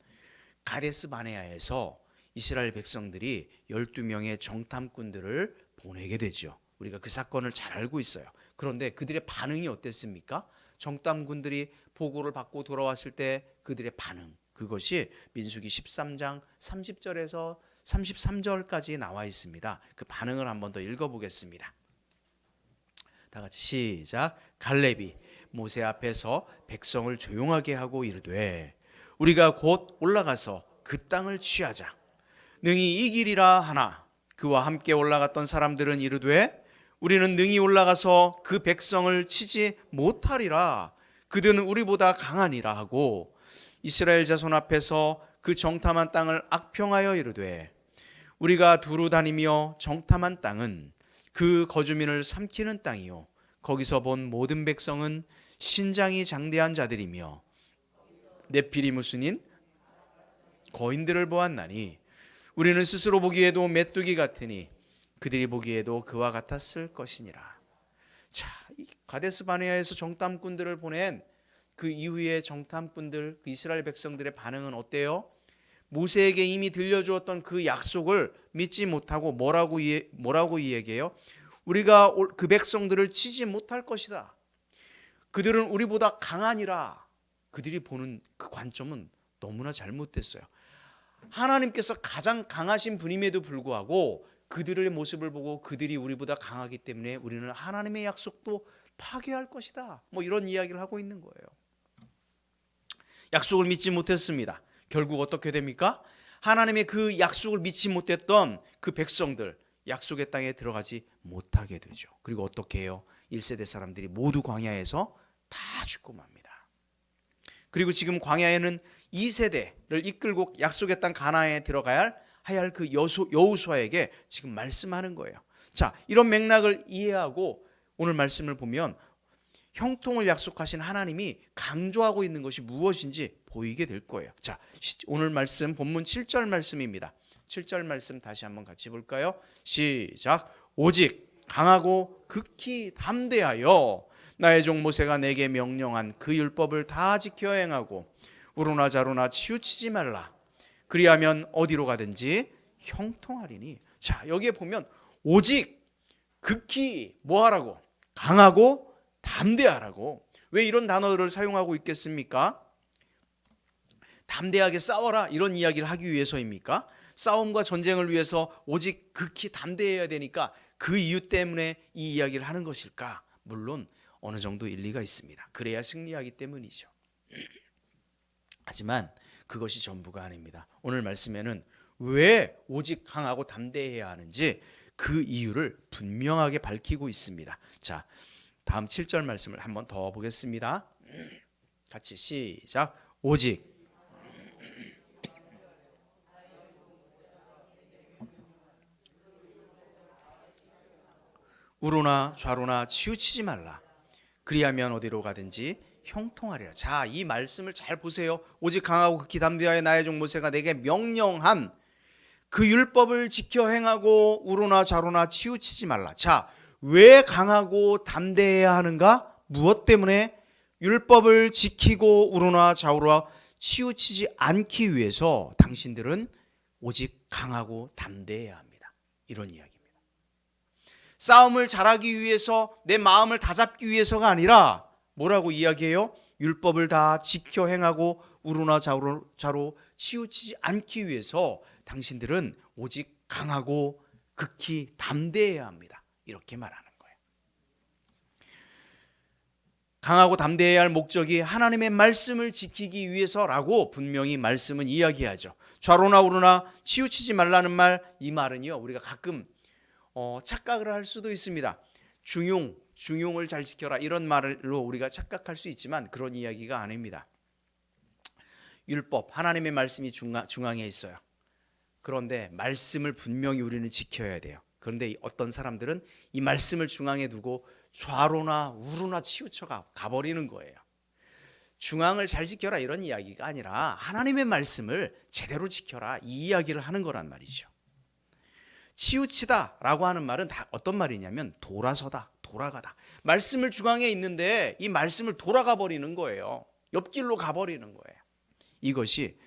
가데스 바네아에서 이스라엘 백성들이 12명의 정탐꾼들을 보내게 되죠. 우리가 그 사건을 잘 알고 있어요. 그런데 그들의 반응이 어땠습니까? 정탐꾼들이 보고를 받고 돌아왔을 때 그들의 반응, 그것이 민수기 13장 30절에서 33절까지 나와 있습니다. 그 반응을 한번 더 읽어보겠습니다. 다 같이 시작. 갈렙이 모세 앞에서 백성을 조용하게 하고 이르되 우리가 곧 올라가서 그 땅을 취하자. 능히 이기리라 하나 그와 함께 올라갔던 사람들은 이르되 우리는 능히 올라가서 그 백성을 치지 못하리라. 그들은 우리보다 강하니라 하고 이스라엘 자손 앞에서 그 정탐한 땅을 악평하여 이르되 우리가 두루 다니며 정탐한 땅은 그 거주민을 삼키는 땅이요 거기서 본 모든 백성은 신장이 장대한 자들이며 네필이 무슨인 거인들을 보았나니 우리는 스스로 보기에도 메뚜기 같으니 그들이 보기에도 그와 같았을 것이니라. 자, 이 가데스 바네아에서 정탐꾼들을 보낸 그 이후에 정탐꾼들, 그 이스라엘 백성들의 반응은 어때요? 모세에게 이미 들려주었던 그 약속을 믿지 못하고 뭐라고 이야기해요? 우리가 그 백성들을 치지 못할 것이다. 그들은 우리보다 강하니라. 그들이 보는 그 관점은 너무나 잘못됐어요. 하나님께서 가장 강하신 분임에도 불구하고 그들의 모습을 보고 그들이 우리보다 강하기 때문에 우리는 하나님의 약속도 파괴할 것이다. 뭐 이런 이야기를 하고 있는 거예요. 약속을 믿지 못했습니다. 결국 어떻게 됩니까? 하나님의 그 약속을 믿지 못했던 그 백성들 약속의 땅에 들어가지 못하게 되죠. 그리고 어떻게 해요? 1세대 사람들이 모두 광야에서 다 죽고 맙니다. 그리고 지금 광야에는 2세대를 이끌고 약속의 땅 가나안에 들어가야 할 그 여호수아에게 지금 말씀하는 거예요. 자, 이런 맥락을 이해하고 오늘 말씀을 보면 형통을 약속하신 하나님이 강조하고 있는 것이 무엇인지 보이게 될 거예요. 자, 오늘 말씀 본문 7절 말씀입니다. 7절 말씀 다시 한번 같이 볼까요? 시작. 오직 강하고 극히 담대하여 나의 종 모세가 내게 명령한 그 율법을 다 지켜 행하고 우로나 자로나 치우치지 말라. 그리하면 어디로 가든지 형통하리니. 자, 여기에 보면 오직 극히 뭐하라고? 강하고 담대하라고. 왜 이런 단어를 사용하고 있겠습니까? 담대하게 싸워라 이런 이야기를 하기 위해서입니까? 싸움과 전쟁을 위해서 오직 극히 담대해야 되니까 그 이유 때문에 이 이야기를 하는 것일까? 물론 어느 정도 일리가 있습니다. 그래야 승리하기 때문이죠. 하지만 그것이 전부가 아닙니다. 오늘 말씀에는 왜 오직 강하고 담대해야 하는지 그 이유를 분명하게 밝히고 있습니다. 자, 다음 7절 말씀을 한번 더 보겠습니다. 같이 시작. 오직 우로나 좌로나 치우치지 말라. 그리하면 어디로 가든지 형통하리라. 자, 이 말씀을 잘 보세요. 오직 강하고 극히 담대하여 나의 종 모세가 내게 명령한 그 율법을 지켜 행하고 우로나 좌로나 치우치지 말라. 자, 왜 강하고 담대해야 하는가? 무엇 때문에? 율법을 지키고 우러나 좌우로 치우치지 않기 위해서 당신들은 오직 강하고 담대해야 합니다. 이런 이야기입니다. 싸움을 잘하기 위해서, 내 마음을 다잡기 위해서가 아니라 뭐라고 이야기해요? 율법을 다 지켜 행하고 우러나 좌우로 치우치지 않기 위해서 당신들은 오직 강하고 극히 담대해야 합니다. 이렇게 말하는 거예요. 강하고 담대해야 할 목적이 하나님의 말씀을 지키기 위해서라고 분명히 말씀은 이야기하죠. 좌로나 우로나 치우치지 말라는 말, 이 말은요, 우리가 가끔 착각을 할 수도 있습니다. 중용을 잘 지켜라, 이런 말로 우리가 착각할 수 있지만 그런 이야기가 아닙니다. 율법, 하나님의 말씀이 중앙에 있어요. 그런데 말씀을 분명히 우리는 지켜야 돼요. 그런데 어떤 사람들은 이 말씀을 중앙에 두고 좌로나 우로나 치우쳐 가버리는 거예요. 중앙을 잘 지켜라 이런 이야기가 아니라 하나님의 말씀을 제대로 지켜라, 이 이야기를 하는 거란 말이죠. 치우치다라고 하는 말은 다 어떤 말이냐면 돌아서다, 돌아가다. 말씀을 중앙에 있는데 이 말씀을 돌아가 버리는 거예요. 옆길로 가버리는 거예요. 이것이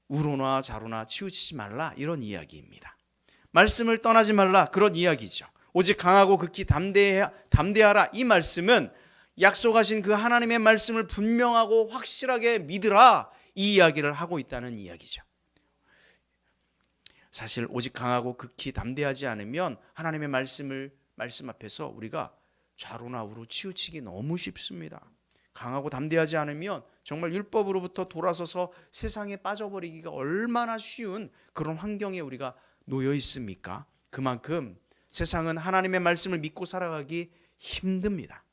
우로나 좌로나 치우치지 말라, 이런 이야기입니다. 말씀을 떠나지 말라, 그런 이야기죠. 오직 강하고 극히 담대하라, 이 말씀은 약속하신 그 하나님의 말씀을 분명하고 확실하게 믿으라, 이 이야기를 하고 있다는 이야기죠. 사실 오직 강하고 극히 담대하지 않으면 하나님의 말씀 앞에서 우리가 좌로나 우로 치우치기 너무 쉽습니다. 강하고 담대하지 않으면 정말 율법으로부터 돌아서서 세상에 빠져버리기가 얼마나 쉬운 그런 환경에 우리가 놓여 있습니까? 그만큼 세상은 하나님의 말씀을 믿고 살아가기 힘듭니다.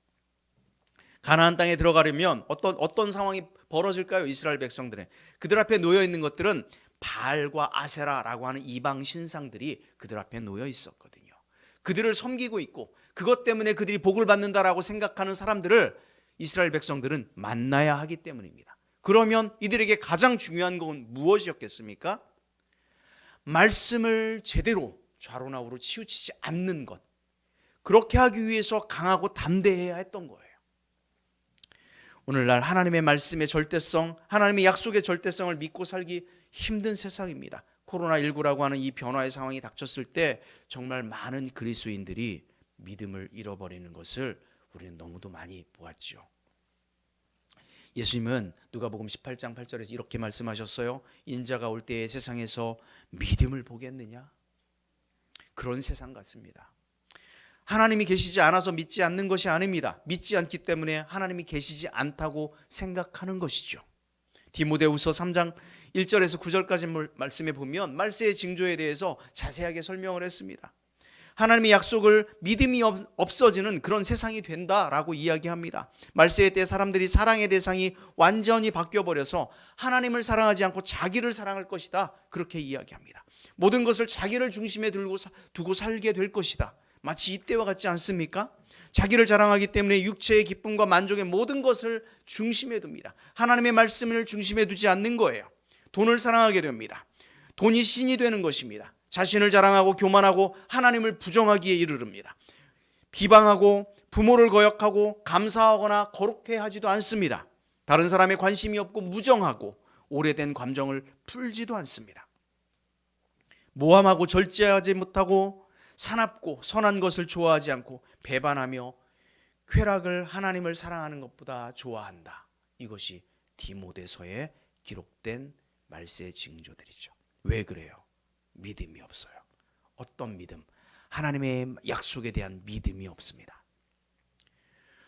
가나안 땅에 들어가려면 어떤 상황이 벌어질까요? 이스라엘 백성들의 그들 앞에 놓여 있는 것들은 바알과 아세라라고 하는 이방 신상들이 그들 앞에 놓여 있었거든요. 그들을 섬기고 있고 그것 때문에 그들이 복을 받는다라고 생각하는 사람들을 이스라엘 백성들은 만나야 하기 때문입니다. 그러면 이들에게 가장 중요한 건 무엇이었겠습니까? 말씀을 제대로 좌로나 우로 치우치지 않는 것. 그렇게 하기 위해서 강하고 담대해야 했던 거예요. 오늘날 하나님의 말씀의 절대성, 하나님의 약속의 절대성을 믿고 살기 힘든 세상입니다. 코로나19라고 하는 이 변화의 상황이 닥쳤을 때 정말 많은 그리스도인들이 믿음을 잃어버리는 것을 우리는 너무도 많이 보았죠. 예수님은 누가복음 18장 8절에서 이렇게 말씀하셨어요. 인자가 올 때에 세상에서 믿음을 보겠느냐? 그런 세상 같습니다. 하나님이 계시지 않아서 믿지 않는 것이 아닙니다. 믿지 않기 때문에 하나님이 계시지 않다고 생각하는 것이죠. 디모데후서 3장 1절에서 9절까지 말씀해 보면 말세의 징조에 대해서 자세하게 설명을 했습니다. 하나님의 약속을 믿음이 없어지는 그런 세상이 된다라고 이야기합니다. 말세의 때 사람들이 사랑의 대상이 완전히 바뀌어버려서 하나님을 사랑하지 않고 자기를 사랑할 것이다, 그렇게 이야기합니다. 모든 것을 자기를 중심에 두고 살게 될 것이다. 마치 이때와 같지 않습니까? 자기를 자랑하기 때문에 육체의 기쁨과 만족의 모든 것을 중심에 둡니다. 하나님의 말씀을 중심에 두지 않는 거예요. 돈을 사랑하게 됩니다. 돈이 신이 되는 것입니다. 자신을 자랑하고 교만하고 하나님을 부정하기에 이르릅니다. 비방하고 부모를 거역하고 감사하거나 거룩해하지도 않습니다. 다른 사람에 관심이 없고 무정하고 오래된 감정을 풀지도 않습니다. 모함하고 절제하지 못하고 사납고 선한 것을 좋아하지 않고 배반하며 쾌락을 하나님을 사랑하는 것보다 좋아한다. 이것이 디모데서에 기록된 말세의 징조들이죠. 왜 그래요? 믿음이 없어요. 어떤 믿음? 하나님의 약속에 대한 믿음이 없습니다.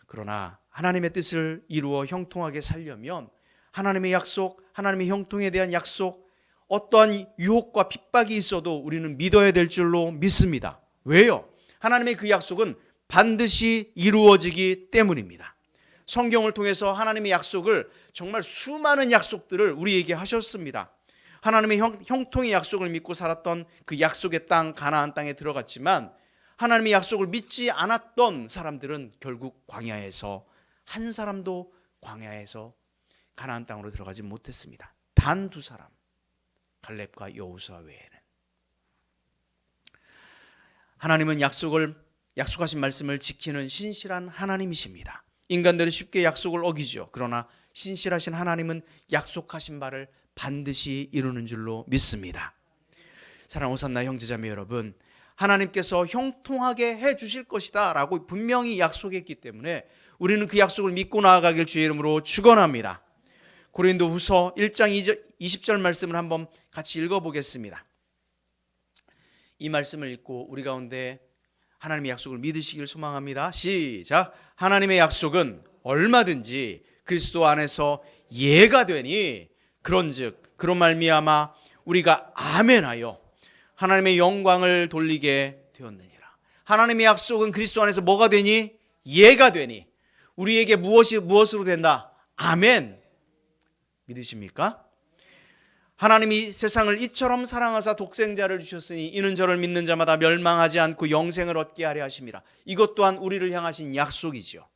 그러나 하나님의 뜻을 이루어 형통하게 살려면 하나님의 약속, 하나님의 형통에 대한 약속, 어떠한 유혹과 핍박이 있어도 우리는 믿어야 될 줄로 믿습니다. 왜요? 하나님의 그 약속은 반드시 이루어지기 때문입니다. 성경을 통해서 하나님의 약속을, 정말 수많은 약속들을 우리에게 하셨습니다. 하나님의 형통의 약속을 믿고 살았던 그 약속의 땅 가나안 땅에 들어갔지만 하나님의 약속을 믿지 않았던 사람들은 결국 광야에서, 한 사람도 광야에서 가나안 땅으로 들어가지 못했습니다. 단 2사람, 갈렙과 여호수아 외에는. 하나님은 약속을 약속하신 말씀을 지키는 신실한 하나님이십니다. 인간들은 쉽게 약속을 어기죠. 그러나 신실하신 하나님은 약속하신 바를 반드시 이루는 줄로 믿습니다. 사랑하는 오산나 형제자매 여러분, 하나님께서 형통하게 해 주실 것이다 라고 분명히 약속했기 때문에 우리는 그 약속을 믿고 나아가길 주의 이름으로 축원합니다. 고린도후서 1장 20절 말씀을 한번 같이 읽어보겠습니다. 이 말씀을 읽고 우리 가운데 하나님의 약속을 믿으시길 소망합니다. 시작. 하나님의 약속은 얼마든지 그리스도 안에서 예가 되니 그런즉 그로 말미암아 우리가 아멘하여 하나님의 영광을 돌리게 되었느니라. 하나님의 약속은 그리스도 안에서 뭐가 되니? 예가 되니. 우리에게 무엇으로 된다? 아멘. 믿으십니까? 하나님이 세상을 이처럼 사랑하사 독생자를 주셨으니 이는 저를 믿는 자마다 멸망하지 않고 영생을 얻게 하려 하심이라. 이것 또한 우리를 향하신 약속이죠.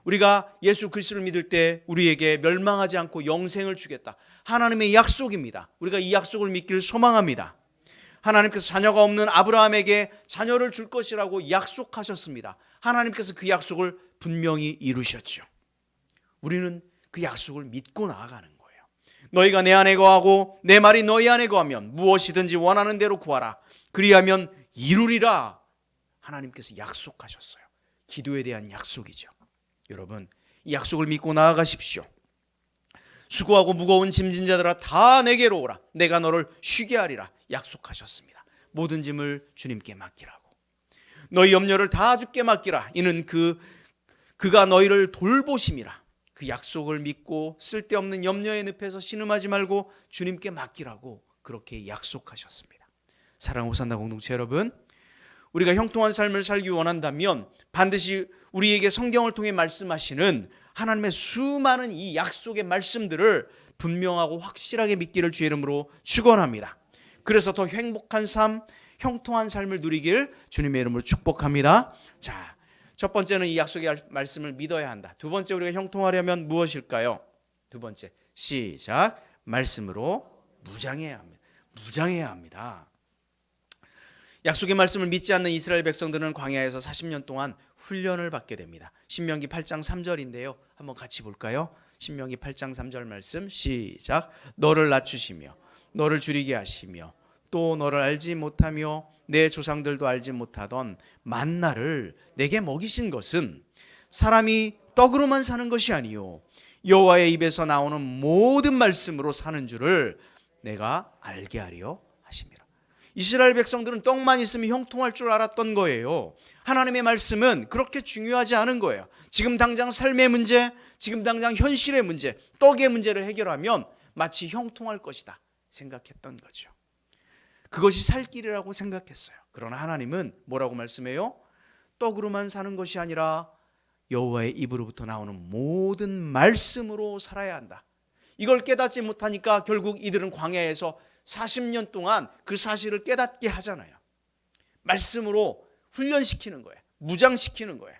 우리가 예수 그리스도를 믿을 때 우리에게 멸망하지 않고 영생을 주겠다. 하나님의 약속입니다. 우리가 이 약속을 믿기를 소망합니다. 하나님께서 자녀가 없는 아브라함에게 자녀를 줄 것이라고 약속하셨습니다. 하나님께서 그 약속을 분명히 이루셨죠. 우리는 그 약속을 믿고 나아가는 거예요. 너희가 내 안에 거하고 내 말이 너희 안에 거하면 무엇이든지 원하는 대로 구하라. 그리하면 이루리라. 하나님께서 약속하셨어요. 기도에 대한 약속이죠. 여러분, 이 약속을 믿고 나아가십시오. 수고하고 무거운 짐진 자들아 다 내게로 오라. 내가 너를 쉬게 하리라. 약속하셨습니다. 모든 짐을 주님께 맡기라고. 너희 염려를 다 주께 맡기라. 이는 그가 너희를 돌보심이라. 그 약속을 믿고 쓸데없는 염려의 늪에서 신음하지 말고 주님께 맡기라고 그렇게 약속하셨습니다. 사랑하는 호산나 공동체 여러분, 우리가 형통한 삶을 살기 원한다면 반드시 우리에게 성경을 통해 말씀하시는 하나님의 수많은 이 약속의 말씀들을 분명하고 확실하게 믿기를 주의 이름으로 축원합니다. 그래서 더 행복한 삶, 형통한 삶을 누리길 주님의 이름으로 축복합니다. 자, 첫 번째는 이 약속의 말씀을 믿어야 한다. 두 번째, 우리가 형통하려면 무엇일까요? 두 번째, 시작. 말씀으로 무장해야 합니다. 무장해야 합니다. 약속의 말씀을 믿지 않는 이스라엘 백성들은 광야에서 40년 동안 훈련을 받게 됩니다. 신명기 8장 3절인데요. 한번 같이 볼까요? 신명기 8장 3절 말씀 시작. 너를 낮추시며 너를 줄이게 하시며 또 너를 알지 못하며 내 조상들도 알지 못하던 만나를 내게 먹이신 것은 사람이 떡으로만 사는 것이 아니요 여호와의 입에서 나오는 모든 말씀으로 사는 줄을 내가 알게 하려 하심이라. 이스라엘 백성들은 떡만 있으면 형통할 줄 알았던 거예요. 하나님의 말씀은 그렇게 중요하지 않은 거예요. 지금 당장 삶의 문제, 지금 당장 현실의 문제, 떡의 문제를 해결하면 마치 형통할 것이다 생각했던 거죠. 그것이 살 길이라고 생각했어요. 그러나 하나님은 뭐라고 말씀해요? 떡으로만 사는 것이 아니라 여호와의 입으로부터 나오는 모든 말씀으로 살아야 한다. 이걸 깨닫지 못하니까 결국 이들은 광야에서 40년 동안 그 사실을 깨닫게 하잖아요. 말씀으로 훈련시키는 거예요. 무장시키는 거예요.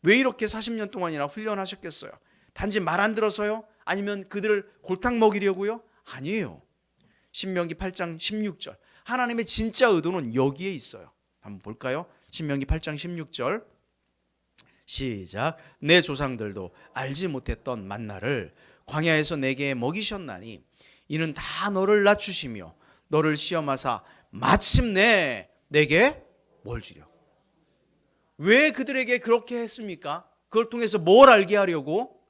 왜 이렇게 40년 동안이나 훈련하셨겠어요? 단지 말 안 들어서요? 아니면 그들을 골탕 먹이려고요? 아니에요. 신명기 8장 16절. 하나님의 진짜 의도는 여기에 있어요. 한번 볼까요? 신명기 8장 16절 시작. 내 조상들도 알지 못했던 만나를 광야에서 내게 먹이셨나니 이는 다 너를 낮추시며 너를 시험하사 마침내 내게 뭘 주려. 왜 그들에게 그렇게 했습니까? 그걸 통해서 뭘 알게 하려고?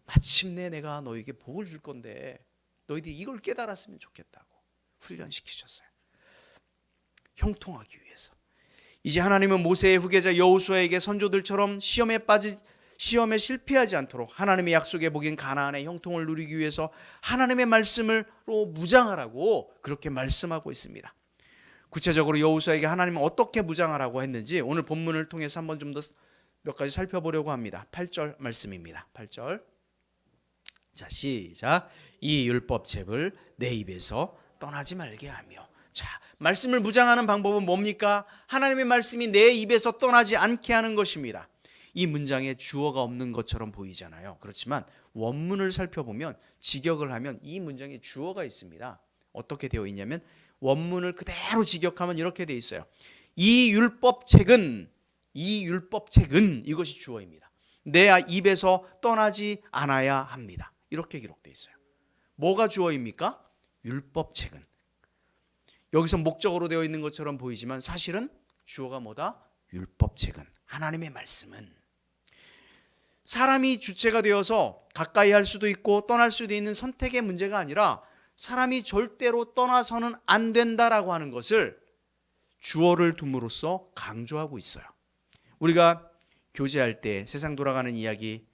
마침내 내가 너에게 복을 줄 건데 너희들이 이걸 깨달았으면 좋겠다고 훈련시키셨어요. 형통하기 위해서. 이제 하나님은 모세의 후계자 여호수아에게 선조들처럼 시험에 실패하지 않도록 하나님의 약속의 복인 가나안의 형통을 누리기 위해서 하나님의 말씀으로 무장하라고 그렇게 말씀하고 있습니다. 구체적으로 여호수아에게 하나님은 어떻게 무장하라고 했는지 오늘 본문을 통해서 한번 좀 더 몇 가지 살펴보려고 합니다. 8절 말씀입니다. 8절. 자, 시작. 이 율법책을 내 입에서 떠나지 말게 하며. 자, 말씀을 무장하는 방법은 뭡니까? 하나님의 말씀이 내 입에서 떠나지 않게 하는 것입니다. 이 문장에 주어가 없는 것처럼 보이잖아요. 그렇지만 원문을 살펴보면 직역을 하면 이 문장에 주어가 있습니다. 어떻게 되어 있냐면 원문을 그대로 직역하면 이렇게 되어 있어요. 이 율법책은 이 율법책은 이것이 주어입니다. 내 입에서 떠나지 않아야 합니다. 이렇게 기록되어 있어요. 뭐가 주어입니까? 율법책은. 여기서 목적어로 되어 있는 것처럼 보이지만 사실은 주어가 뭐다? 율법책은, 하나님의 말씀은. 사람이 주체가 되어서 가까이 할 수도 있고 떠날 수도 있는 선택의 문제가 아니라 사람이 절대로 떠나서는 안 된다라고 하는 것을 주어를 둠으로써 강조하고 있어요. 우리가 교제할 때 세상 돌아가는 이야기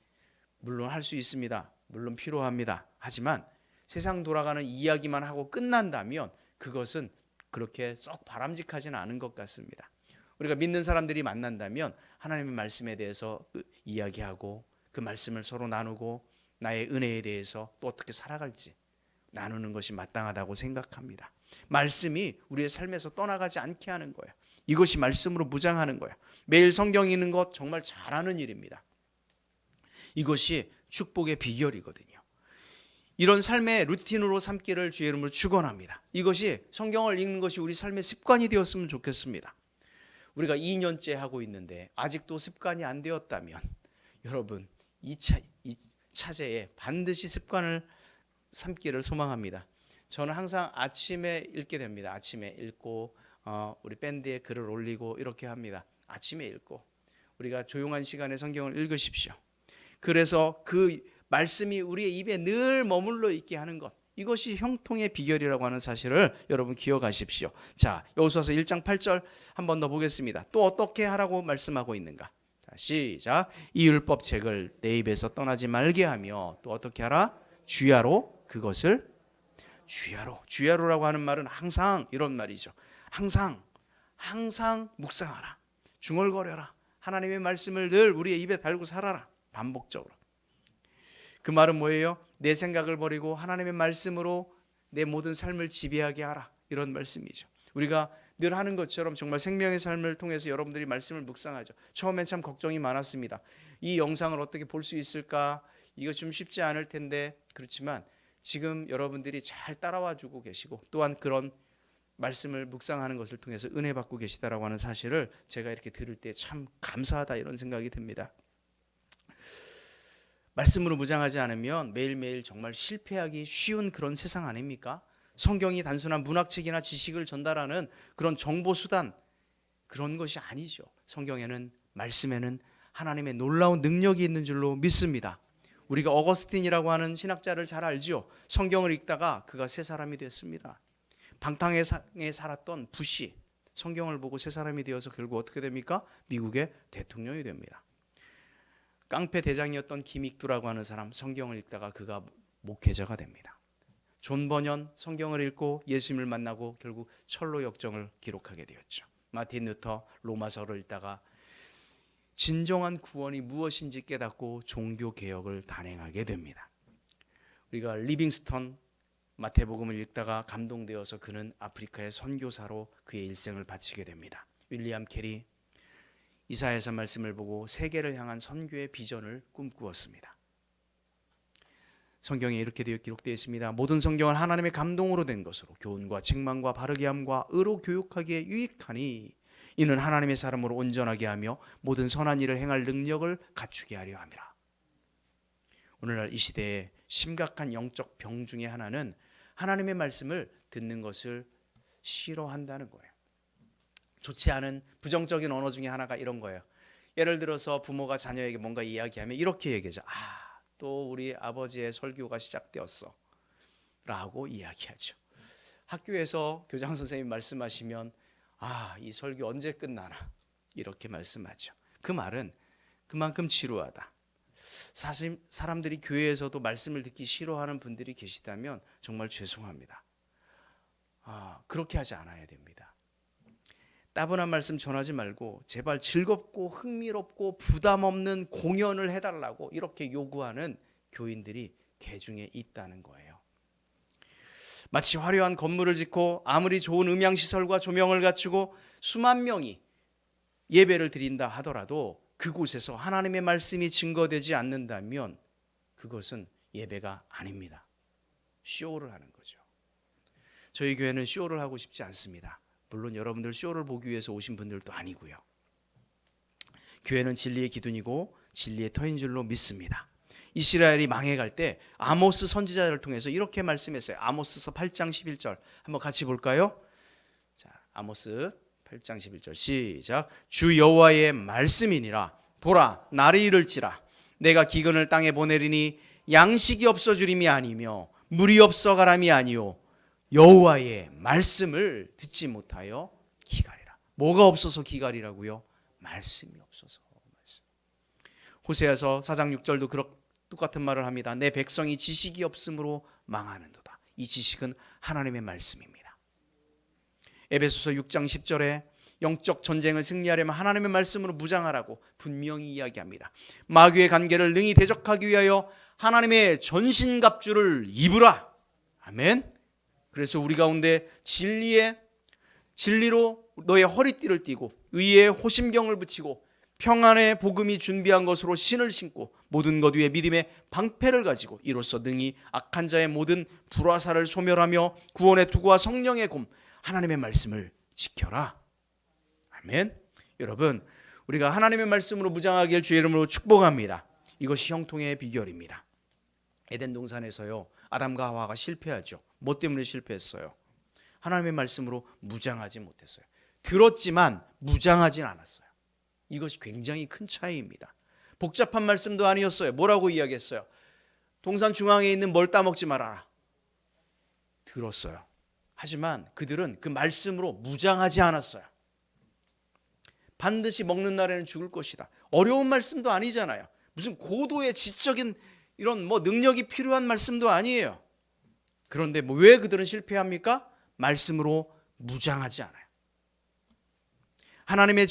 물론 할 수 있습니다. 물론 필요합니다. 하지만 세상 돌아가는 이야기만 하고 끝난다면 그것은 그렇게 썩 바람직하지는 않은 것 같습니다. 우리가 믿는 사람들이 만난다면 하나님의 말씀에 대해서 이야기하고 그 말씀을 서로 나누고 나의 은혜에 대해서 또 어떻게 살아갈지 나누는 것이 마땅하다고 생각합니다. 말씀이 우리의 삶에서 떠나가지 않게 하는 거예요. 이것이 말씀으로 무장하는 거예요. 매일 성경 읽는 것 정말 잘하는 일입니다. 이것이 축복의 비결이거든요. 이런 삶의 루틴으로 삼기를 주의 이름으로 축원합니다. 이것이 성경을 읽는 것이 우리 삶의 습관이 되었으면 좋겠습니다. 우리가 2년째 하고 있는데 아직도 습관이 안 되었다면 여러분 이 차제에 반드시 습관을 삼기를 소망합니다. 저는 항상 아침에 읽게 됩니다. 아침에 읽고 우리 밴드에 글을 올리고 이렇게 합니다. 아침에 읽고 우리가 조용한 시간에 성경을 읽으십시오. 그래서 그 말씀이 우리의 입에 늘 머물러 있게 하는 것, 이것이 형통의 비결이라고 하는 사실을 여러분 기억하십시오. 자, 여호수아서 1장 8절 한 번 더 보겠습니다. 또 어떻게 하라고 말씀하고 있는가? 자, 시작. 이 율법책을 내 입에서 떠나지 말게 하며 또 어떻게 하라? 주야로 그것을 주야로라고 하는 말은 항상 이런 말이죠. 항상 묵상하라. 중얼거려라. 하나님의 말씀을 늘 우리의 입에 달고 살아라. 반복적으로. 그 말은 뭐예요? 내 생각을 버리고 하나님의 말씀으로 내 모든 삶을 지배하게 하라. 이런 말씀이죠. 우리가 늘 하는 것처럼 정말 생명의 삶을 통해서 여러분들이 말씀을 묵상하죠. 처음엔 참 걱정이 많았습니다. 이 영상을 어떻게 볼 수 있을까? 이거 좀 쉽지 않을 텐데. 그렇지만 지금 여러분들이 잘 따라와 주고 계시고 또한 그런 말씀을 묵상하는 것을 통해서 은혜 받고 계시다라고 하는 사실을 제가 이렇게 들을 때 참 감사하다 이런 생각이 듭니다. 말씀으로 무장하지 않으면 매일매일 정말 실패하기 쉬운 그런 세상 아닙니까? 성경이 단순한 문학책이나 지식을 전달하는 그런 정보수단, 그런 것이 아니죠. 성경에는, 말씀에는 하나님의 놀라운 능력이 있는 줄로 믿습니다. 우리가 어거스틴이라고 하는 신학자를 잘 알죠. 성경을 읽다가 그가 새 사람이 됐습니다. 방탕에 살았던 부시, 성경을 보고 새 사람이 되어서 결국 어떻게 됩니까? 미국의 대통령이 됩니다. 깡패 대장이었던 김익두라고 하는 사람, 성경을 읽다가 그가 목회자가 됩니다. 존 버년, 성경을 읽고 예수님을 만나고 결국 철로 역정을 기록하게 되었죠. 마틴 루터, 로마서를 읽다가 진정한 구원이 무엇인지 깨닫고 종교 개혁을 단행하게 됩니다. 우리가 리빙스턴, 마태복음을 읽다가 감동되어서 그는 아프리카의 선교사로 그의 일생을 바치게 됩니다. 윌리엄 캐리, 이사야서 말씀을 보고 세계를 향한 선교의 비전을 꿈꾸었습니다. 성경에 이렇게 기록되어 있습니다. 모든 성경은 하나님의 감동으로 된 것으로 교훈과 책망과 바르게 함과 의로 교육하기에 유익하니 이는 하나님의 사람으로 온전하게 하며 모든 선한 일을 행할 능력을 갖추게 하려 함이라. 오늘날 이 시대에 심각한 영적 병 중에 하나는 하나님의 말씀을 듣는 것을 싫어한다는 거예요. 좋지 않은 부정적인 언어 중에 하나가 이런 거예요. 예를 들어서 부모가 자녀에게 뭔가 이야기하면 이렇게 얘기하죠. 또 우리 아버지의 설교가 시작되었어 라고 이야기하죠. 학교에서 교장 선생님 말씀하시면 이 설교 언제 끝나나 이렇게 말씀하죠. 그 말은 그만큼 지루하다. 사실 사람들이 교회에서도 말씀을 듣기 싫어하는 분들이 계시다면 정말 죄송합니다. 그렇게 하지 않아야 됩니다. 따분한 말씀 전하지 말고 제발 즐겁고 흥미롭고 부담 없는 공연을 해달라고 이렇게 요구하는 교인들이 개중에 있다는 거예요. 마치 화려한 건물을 짓고 아무리 좋은 음향시설과 조명을 갖추고 수만 명이 예배를 드린다 하더라도 그곳에서 하나님의 말씀이 증거되지 않는다면 그것은 예배가 아닙니다. 쇼를 하는 거죠. 저희 교회는 쇼를 하고 싶지 않습니다. 물론 여러분들 쇼를 보기 위해서 오신 분들도 아니고요. 교회는 진리의 기둥이고 진리의 터인 줄로 믿습니다. 이스라엘이 망해갈 때 아모스 선지자를 통해서 이렇게 말씀했어요. 아모스서 8장 11절 한번 같이 볼까요? 자, 아모스 8장 11절 시작. 주 여호와의 말씀이니라. 보라, 날이 이를지라. 내가 기근을 땅에 보내리니 양식이 없어 주림이 아니며 물이 없어 가람이 아니요 여호와의 말씀을 듣지 못하여 기갈이라. 뭐가 없어서 기갈이라고요? 말씀이 없어서. 호세아서 4장 6절도 똑같은 말을 합니다. 내 백성이 지식이 없으므로 망하는도다. 이 지식은 하나님의 말씀입니다. 에베소서 6장 10절에 영적 전쟁을 승리하려면 하나님의 말씀으로 무장하라고 분명히 이야기합니다. 마귀의 관계를 능히 대적하기 위하여 하나님의 전신갑주를 입으라. 아멘. 그래서 우리 가운데 진리로 너의 허리띠를 띠고 의의 호심경을 붙이고 평안의 복음이 준비한 것으로 신을 신고 모든 것 위에 믿음의 방패를 가지고 이로써 능히 악한 자의 모든 불화살을 소멸하며 구원의 투구와 성령의 곰 하나님의 말씀을 지켜라. 아멘. 여러분, 우리가 하나님의 말씀으로 무장하길 주의 이름으로 축복합니다. 이것이 형통의 비결입니다. 에덴 동산에서요, 아담과 하와가 실패하죠. 뭐 때문에 실패했어요? 하나님의 말씀으로 무장하지 못했어요. 들었지만 무장하진 않았어요. 이것이 굉장히 큰 차이입니다. 복잡한 말씀도 아니었어요. 뭐라고 이야기했어요? 동산 중앙에 있는 뭘 따먹지 말아라. 들었어요. 하지만 그들은 그 말씀으로 무장하지 않았어요. 반드시 먹는 날에는 죽을 것이다. 어려운 말씀도 아니잖아요. 무슨 고도의 지적인 이런 능력이 필요한 말씀도 아니에요. 그런데 왜 그들은 실패합니까? 말씀으로 무장하지 않아요. 하나님의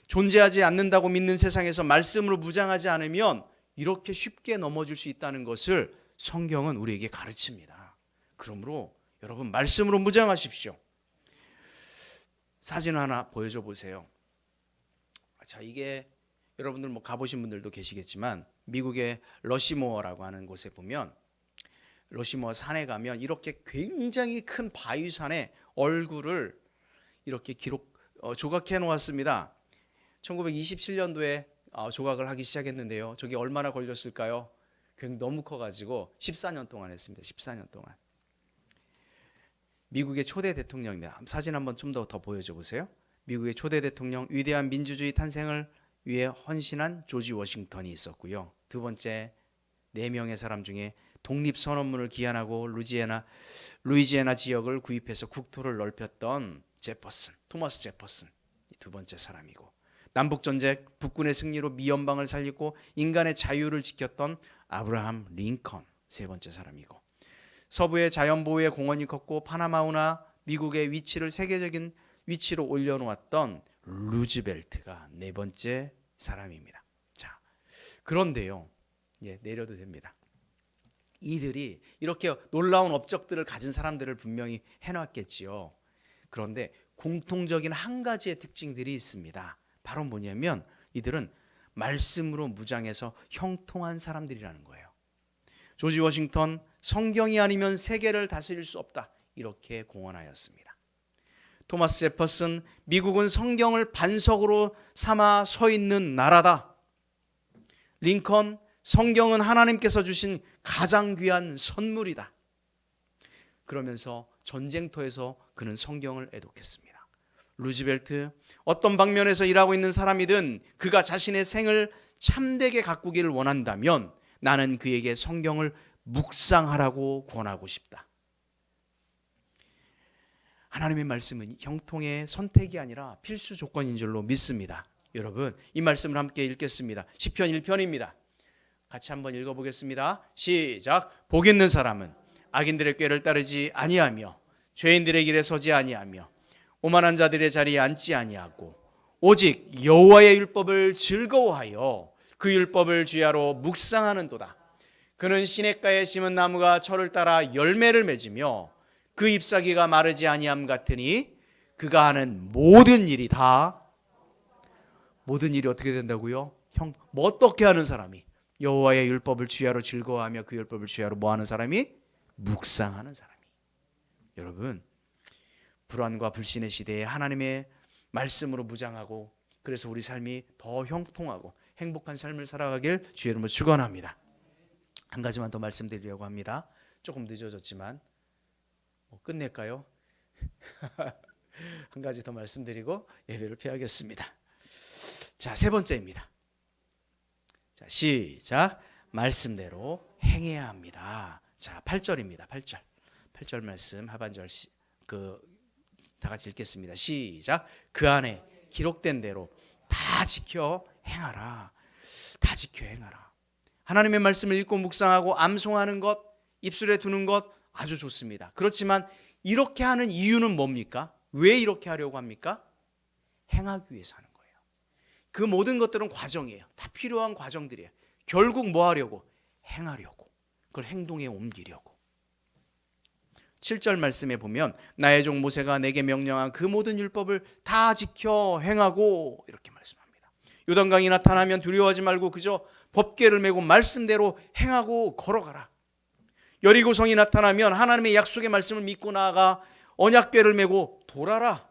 존재하지 않는다고 믿는 세상에서 말씀으로 무장하지 않으면 이렇게 쉽게 넘어질 수 있다는 것을 성경은 우리에게 가르칩니다. 그러므로 여러분 말씀으로 무장하십시오. 사진 하나 보여줘 보세요. 자, 이게 여러분들 가보신 분들도 계시겠지만 미국의 러시모어라고 하는 곳에 보면 러시모어 산에 가면 이렇게 굉장히 큰 바위산에 얼굴을 이렇게 조각해 놓았습니다. 1927년도에 조각을 하기 시작했는데요. 저게 얼마나 걸렸을까요? 너무 커가지고 14년 동안 했습니다. 14년 동안. 미국의 초대 대통령입니다. 사진 한번 좀 더 보여줘 보세요. 미국의 초대 대통령, 위대한 민주주의 탄생을 위해 헌신한 조지 워싱턴이 있었고요. 두 번째 4명의 사람 중에 독립선언문을 기한하고 루이지애나 지역을 구입해서 국토를 넓혔던 토마스 제퍼슨 두 번째 사람이고, 남북전쟁 북군의 승리로 미연방을 살리고 인간의 자유를 지켰던 아브라함 링컨 세 번째 사람이고, 서부의 자연보호의 공헌이 컸고 파나마 운하 미국의 위치를 세계적인 위치로 올려놓았던 루즈벨트가 네 번째 사람입니다. 자, 그런데요, 내려도 됩니다. 이들이 이렇게 놀라운 업적들을 가진 사람들을 분명히 해놨겠지요. 그런데 공통적인 한 가지의 특징들이 있습니다. 바로 뭐냐면 이들은 말씀으로 무장해서 형통한 사람들이라는 거예요. 조지 워싱턴, 성경이 아니면 세계를 다스릴 수 없다, 이렇게 공언하였습니다. 토마스 제퍼슨, 미국은 성경을 반석으로 삼아 서 있는 나라다. 링컨, 성경은 하나님께서 주신 가장 귀한 선물이다. 그러면서 전쟁터에서 그는 성경을 애독했습니다. 루즈벨트, 어떤 방면에서 일하고 있는 사람이든 그가 자신의 생을 참되게 가꾸기를 원한다면 나는 그에게 성경을 묵상하라고 권하고 싶다. 하나님의 말씀은 형통의 선택이 아니라 필수 조건인 줄로 믿습니다. 여러분, 이 말씀을 함께 읽겠습니다. 시편 1편입니다. 같이 한번 읽어보겠습니다. 시작. 복 있는 사람은 악인들의 꾀를 따르지 아니하며 죄인들의 길에 서지 아니하며 오만한 자들의 자리에 앉지 아니하고 오직 여호와의 율법을 즐거워하여 그 율법을 주야로 묵상하는도다. 그는 시냇가에 심은 나무가 철을 따라 열매를 맺으며 그 잎사귀가 마르지 아니함 같으니 그가 하는 모든 일이 어떻게 된다고요? 어떻게 하는 사람이? 여호와의 율법을 주야로 즐거워하며 그 율법을 주야로 뭐하는 사람이? 묵상하는 사람이. 여러분, 불안과 불신의 시대에 하나님의 말씀으로 무장하고 그래서 우리 삶이 더 형통하고 행복한 삶을 살아가길 주의 이름으로 축원합니다. 한 가지만 더 말씀드리려고 합니다. 조금 늦어졌지만 끝낼까요? 한 가지 더 말씀드리고 예배를 피하겠습니다. 자, 세 번째입니다. 자, 시작. 말씀대로 행해야 합니다. 자, 8절입니다. 8절 말씀 하반절 다 같이 읽겠습니다. 시작. 그 안에 기록된 대로 다 지켜 행하라. 다 지켜 행하라. 하나님의 말씀을 읽고 묵상하고 암송하는 것, 입술에 두는 것 아주 좋습니다. 그렇지만 이렇게 하는 이유는 뭡니까? 왜 이렇게 하려고 합니까? 행하기 위해서 하는 거예요. 그 모든 것들은 과정이에요. 다 필요한 과정들이에요. 결국 뭐 하려고? 행하려고. 그걸 행동에 옮기려고. 7절 말씀에 보면 나의 종 모세가 내게 명령한 그 모든 율법을 다 지켜 행하고 이렇게 말씀합니다. 요단강이 나타나면 두려워하지 말고 그저 법궤를 메고 말씀대로 행하고 걸어가라. 여리고성이 나타나면 하나님의 약속의 말씀을 믿고 나아가 언약궤를 메고 돌아라.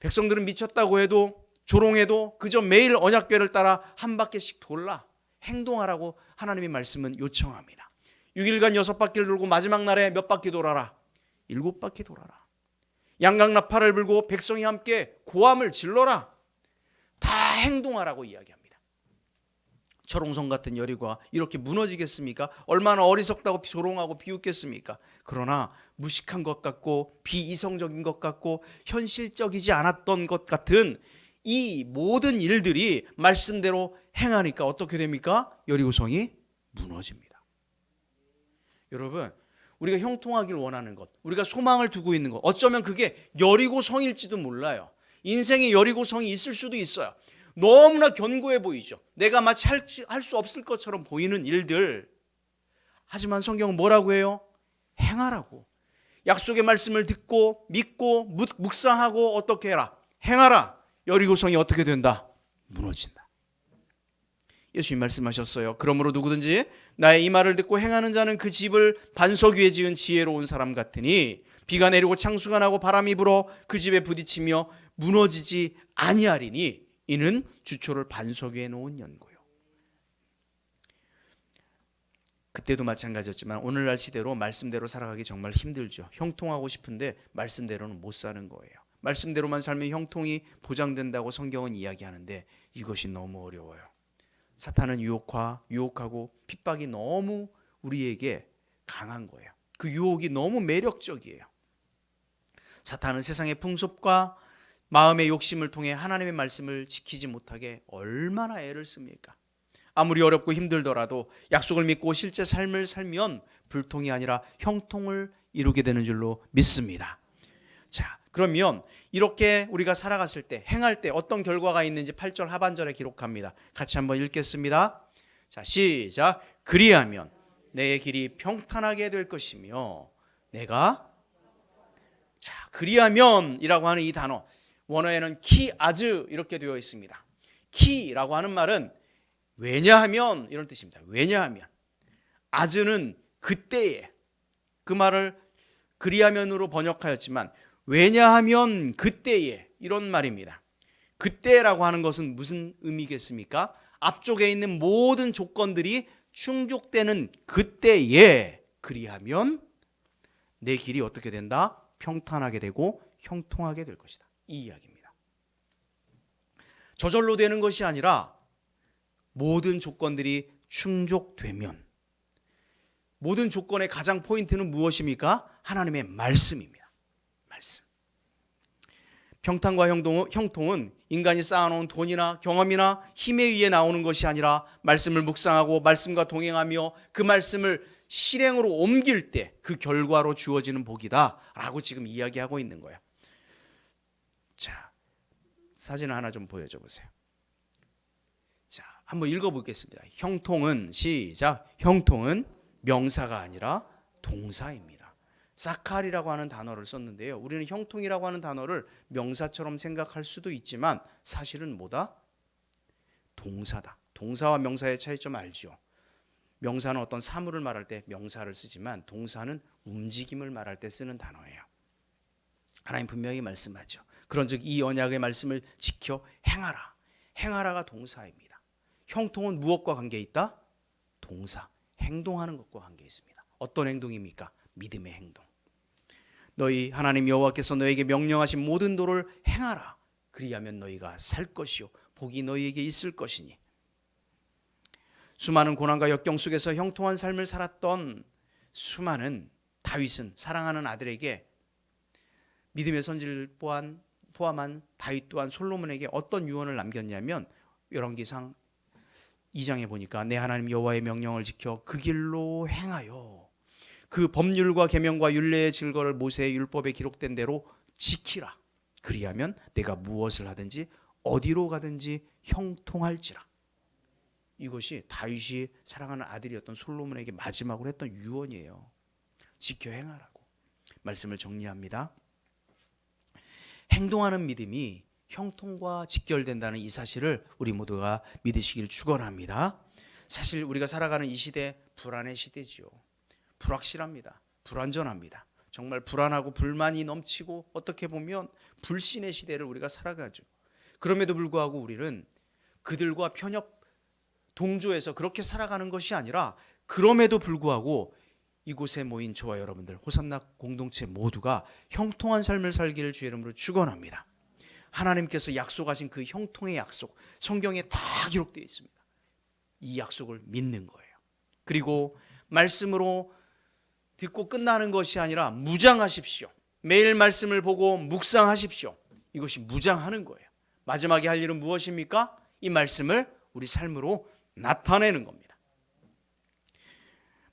백성들은 미쳤다고 해도 조롱해도 그저 매일 언약궤를 따라 한 바퀴씩 돌라. 행동하라고 하나님의 말씀은 요청합니다. 6일간 6바퀴를 돌고 마지막 날에 몇 바퀴 돌아라? 7바퀴 돌아라. 양강나팔을 불고 백성이 함께 고함을 질러라. 다 행동하라고 이야기합니다. 철옹성 같은 여리고가 이렇게 무너지겠습니까? 얼마나 어리석다고 조롱하고 비웃겠습니까? 그러나 무식한 것 같고 비이성적인 것 같고 현실적이지 않았던 것 같은 이 모든 일들이 말씀대로 행하니까 어떻게 됩니까? 여리고성이 무너집니다. 여러분, 우리가 형통하길 원하는 것, 우리가 소망을 두고 있는 것, 어쩌면 그게 여리고성일지도 몰라요. 인생에 여리고성이 있을 수도 있어요. 너무나 견고해 보이죠. 내가 마치 할 수 없을 것처럼 보이는 일들. 하지만 성경은 뭐라고 해요? 행하라고. 약속의 말씀을 듣고 믿고 묵상하고 어떻게 해라? 행하라. 여리고성이 어떻게 된다? 무너진다. 예수님 말씀하셨어요. 그러므로 누구든지 나의 이 말을 듣고 행하는 자는 그 집을 반석 위에 지은 지혜로운 사람 같으니 비가 내리고 창수가 나고 바람이 불어 그 집에 부딪히며 무너지지 아니하리니 이는 주초를 반석 위에 놓은 연고요. 그때도 마찬가지였지만 오늘날 시대로 말씀대로 살아가기 정말 힘들죠. 형통하고 싶은데 말씀대로는 못 사는 거예요. 말씀대로만 살면 형통이 보장된다고 성경은 이야기하는데 이것이 너무 어려워요. 사탄은 유혹하고 핍박이 너무 우리에게 강한 거예요. 그 유혹이 너무 매력적이에요. 사탄은 세상의 풍습과 마음의 욕심을 통해 하나님의 말씀을 지키지 못하게 얼마나 애를 씁니까? 아무리 어렵고 힘들더라도 약속을 믿고 실제 삶을 살면 불통이 아니라 형통을 이루게 되는 줄로 믿습니다. 자, 그러면 이렇게 우리가 살아갔을 때, 행할 때 어떤 결과가 있는지 8절 하반절에 기록합니다. 같이 한번 읽겠습니다. 자, 시작. 그리하면 내 길이 평탄하게 될 것이며 내가 자, 그리하면이라고 하는 이 단어 원어에는 키아즈 이렇게 되어 있습니다. 키라고 하는 말은 왜냐하면 이런 뜻입니다. 왜냐하면 아즈는 그때에 그 말을 그리하면으로 번역하였지만 왜냐하면 그때에 이런 말입니다. 그때라고 하는 것은 무슨 의미겠습니까? 앞쪽에 있는 모든 조건들이 충족되는 그때에 그리하면 내 길이 어떻게 된다? 평탄하게 되고 형통하게 될 것이다. 이 이야기입니다. 저절로 되는 것이 아니라 모든 조건들이 충족되면 모든 조건의 가장 포인트는 무엇입니까? 하나님의 말씀입니다. 말씀. 평탄과 형통은 인간이 쌓아놓은 돈이나 경험이나 힘에 의해 나오는 것이 아니라 말씀을 묵상하고 말씀과 동행하며 그 말씀을 실행으로 옮길 때 그 결과로 주어지는 복이다 라고 지금 이야기하고 있는 거예요. 자, 사진을 하나 좀 보여줘 보세요. 자, 한번 읽어보겠습니다. 형통은 시작. 형통은 명사가 아니라 동사입니다. 사칼이라고 하는 단어를 썼는데요. 우리는 형통이라고 하는 단어를 명사처럼 생각할 수도 있지만 사실은 뭐다? 동사다. 동사와 명사의 차이점 알죠? 명사는 어떤 사물을 말할 때 명사를 쓰지만 동사는 움직임을 말할 때 쓰는 단어예요. 하나님 분명히 말씀하죠. 그런즉 이 언약의 말씀을 지켜 행하라. 행하라가 동사입니다. 형통은 무엇과 관계 있다? 동사. 행동하는 것과 관계 있습니다. 어떤 행동입니까? 믿음의 행동. 너희 하나님 여호와께서 너에게 명령하신 모든 도를 행하라. 그리하면 너희가 살 것이요 복이 너희에게 있을 것이니. 수많은 고난과 역경 속에서 형통한 삶을 살았던 수많은 다윗은 사랑하는 아들에게 믿음의 선지를 포함한 다윗 또한 솔로몬에게 어떤 유언을 남겼냐면 열왕기상 2장에 보니까 내 하나님 여호와의 명령을 지켜 그 길로 행하여 그 법률과 계명과 율례의 증거를 모세의 율법에 기록된 대로 지키라. 그리하면 내가 무엇을 하든지 어디로 가든지 형통할지라. 이것이 다윗이 사랑하는 아들이었던 솔로몬에게 마지막으로 했던 유언이에요. 지켜 행하라고. 말씀을 정리합니다. 행동하는 믿음이 형통과 직결된다는 이 사실을 우리 모두가 믿으시길 축원합니다. 사실 우리가 살아가는 이 시대 불안의 시대지요. 불확실합니다. 불안전합니다. 정말 불안하고 불만이 넘치고 어떻게 보면 불신의 시대를 우리가 살아가죠. 그럼에도 불구하고 우리는 그들과 편협 동조해서 그렇게 살아가는 것이 아니라 그럼에도 불구하고 이곳에 모인 저와 여러분들 호산나 공동체 모두가 형통한 삶을 살기를 주의 이름으로 축원합니다. 하나님께서 약속하신 그 형통의 약속 성경에 다 기록되어 있습니다. 이 약속을 믿는 거예요. 그리고 말씀으로 듣고 끝나는 것이 아니라 무장하십시오. 매일 말씀을 보고 묵상하십시오. 이것이 무장하는 거예요. 마지막에 할 일은 무엇입니까? 이 말씀을 우리 삶으로 나타내는 겁니다.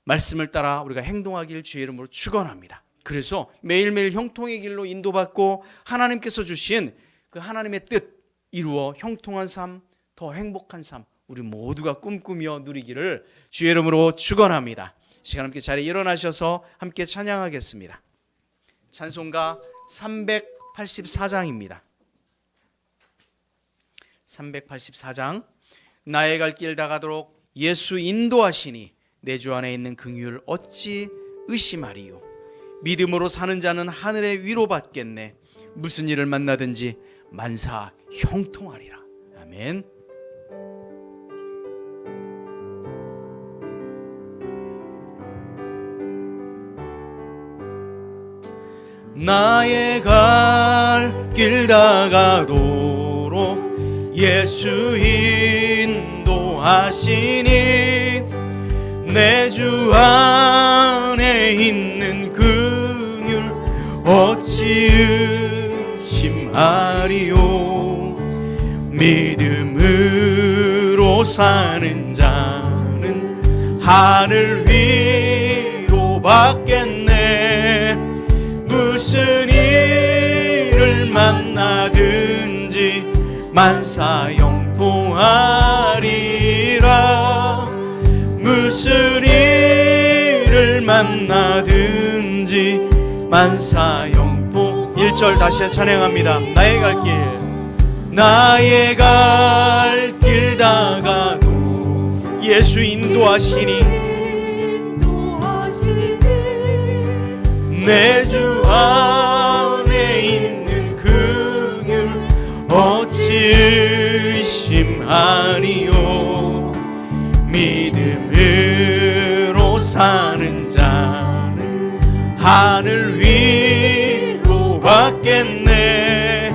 말씀을 따라 우리가 행동하기를 주의 이름으로 축원합니다. 그래서 매일매일 형통의 길로 인도받고 하나님께서 주신 그 하나님의 뜻 이루어 형통한 삶, 더 행복한 삶 우리 모두가 꿈꾸며 누리기를 주의 이름으로 축원합니다. 시간 함께 자리에 일어나셔서 함께 찬양하겠습니다. 찬송가 384장입니다. 384장. 나의 갈 길 다가도록 예수 인도하시니 내 주 안에 있는 긍휼 어찌 의심하리요. 믿음으로 사는 자는 하늘의 위로 받겠네. 무슨 일을 만나든지 만사 형통하리라. 아멘. 나의 갈 길 다가도록 예수 인도하시니 내 주 안에 있는 긍휼 어찌 의심하리요. 믿음으로 사는 자는 하늘 위로 받겠네. 무슨 일을 만나든지 만사 형통하리라. 무슨 일을 만나든지 만사 형통. 1절 다시 찬양합니다. 나의 갈 길 다가도 예수 인도하시니 내 주 안에 있는 긍휼 어찌 의심하리요. 믿음으로 사는 자는 하늘 위로 받겠네.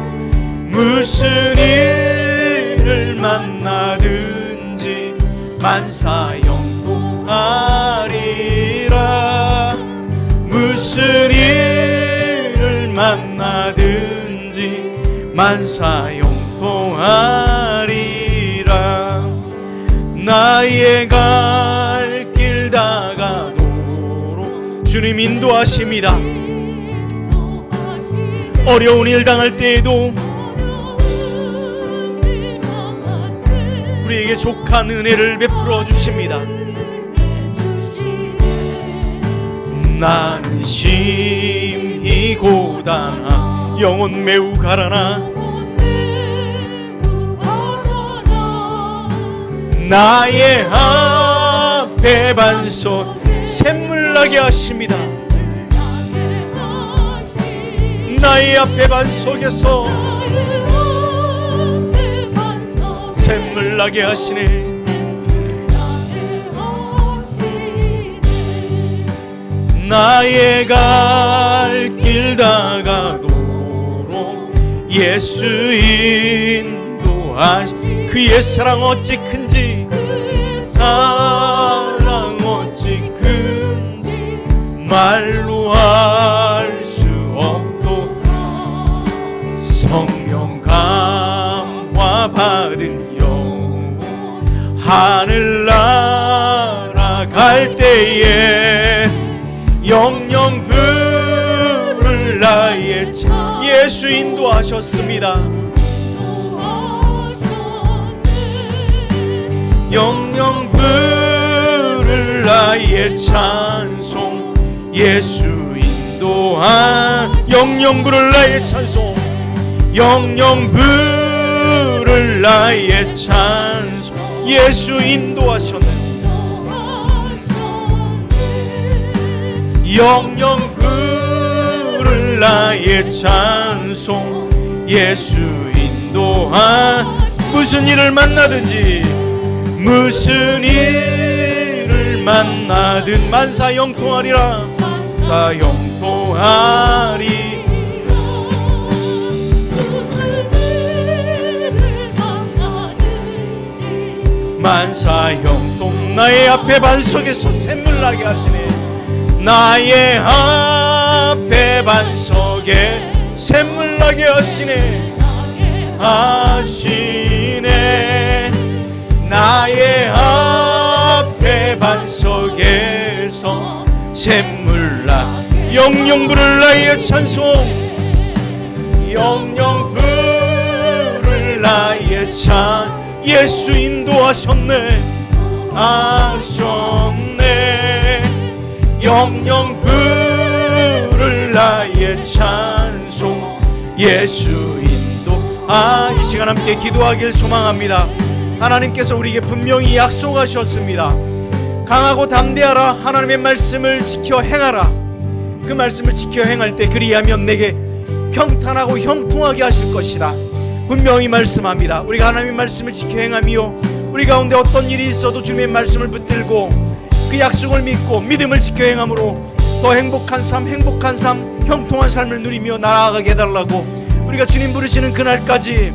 무슨 일을 만나든지 만사 형통하리라. 무슨 일을 만나든지 만사 형통하리라. 나의 갈 길 다가도록 주님 인도하십니다. 어려운 일 당할 때에도 우리에게 족한 은혜를 베풀어 주십니다. 나는 심히 고단하 영혼 매우 가라나 나의 앞에 반석 샘물 나게 하십니다. 나의 앞에 반석에서 샘물 나게 하시네. 나의 갈 길 다가도록 예수 인도하시. 그의 사랑 어찌 큰지, 사랑 어찌 큰지 말로 알 수 없도다. 성령 감화 받은 영혼 하늘 날아갈 때에 영영 부를 나의 차. 예수 인도하셨습니다. 영영 부를 나의 찬송. 예수 인도한 영영 부를 나의 찬송. 영영 부를 나의 찬송. 예수 인도하셨네. 영영 부를 나의 찬송. 예수 인도한. 무슨 일을 만나든지, 무슨 일을 만나든 만사 형통하리라. 다 형통하리. 만사 형통. 나의 앞에 반석에서 샘물 나게 하시네. 나의 앞에 반석에 샘물 나게 하시네. 하시네. 나의 앞에 반석에서 샘물 나. 영영 부를 나의 찬송. 영영 부를 나의 찬. 예수 인도하셨네. 하셨네. 영영 부를 나의 찬송. 예수 인도. 이 시간 함께 기도하길 소망합니다. 하나님께서 우리에게 분명히 약속하셨습니다. 강하고 담대하라. 하나님의 말씀을 지켜 행하라. 그 말씀을 지켜 행할 때 그리하면 내게 평탄하고 형통하게 하실 것이다. 분명히 말씀합니다. 우리가 하나님의 말씀을 지켜 행하며 우리 가운데 어떤 일이 있어도 주님의 말씀을 붙들고 그 약속을 믿고 믿음을 지켜 행함으로 더 행복한 삶, 형통한 삶을 누리며 나아가게 해달라고, 우리가 주님 부르시는 그날까지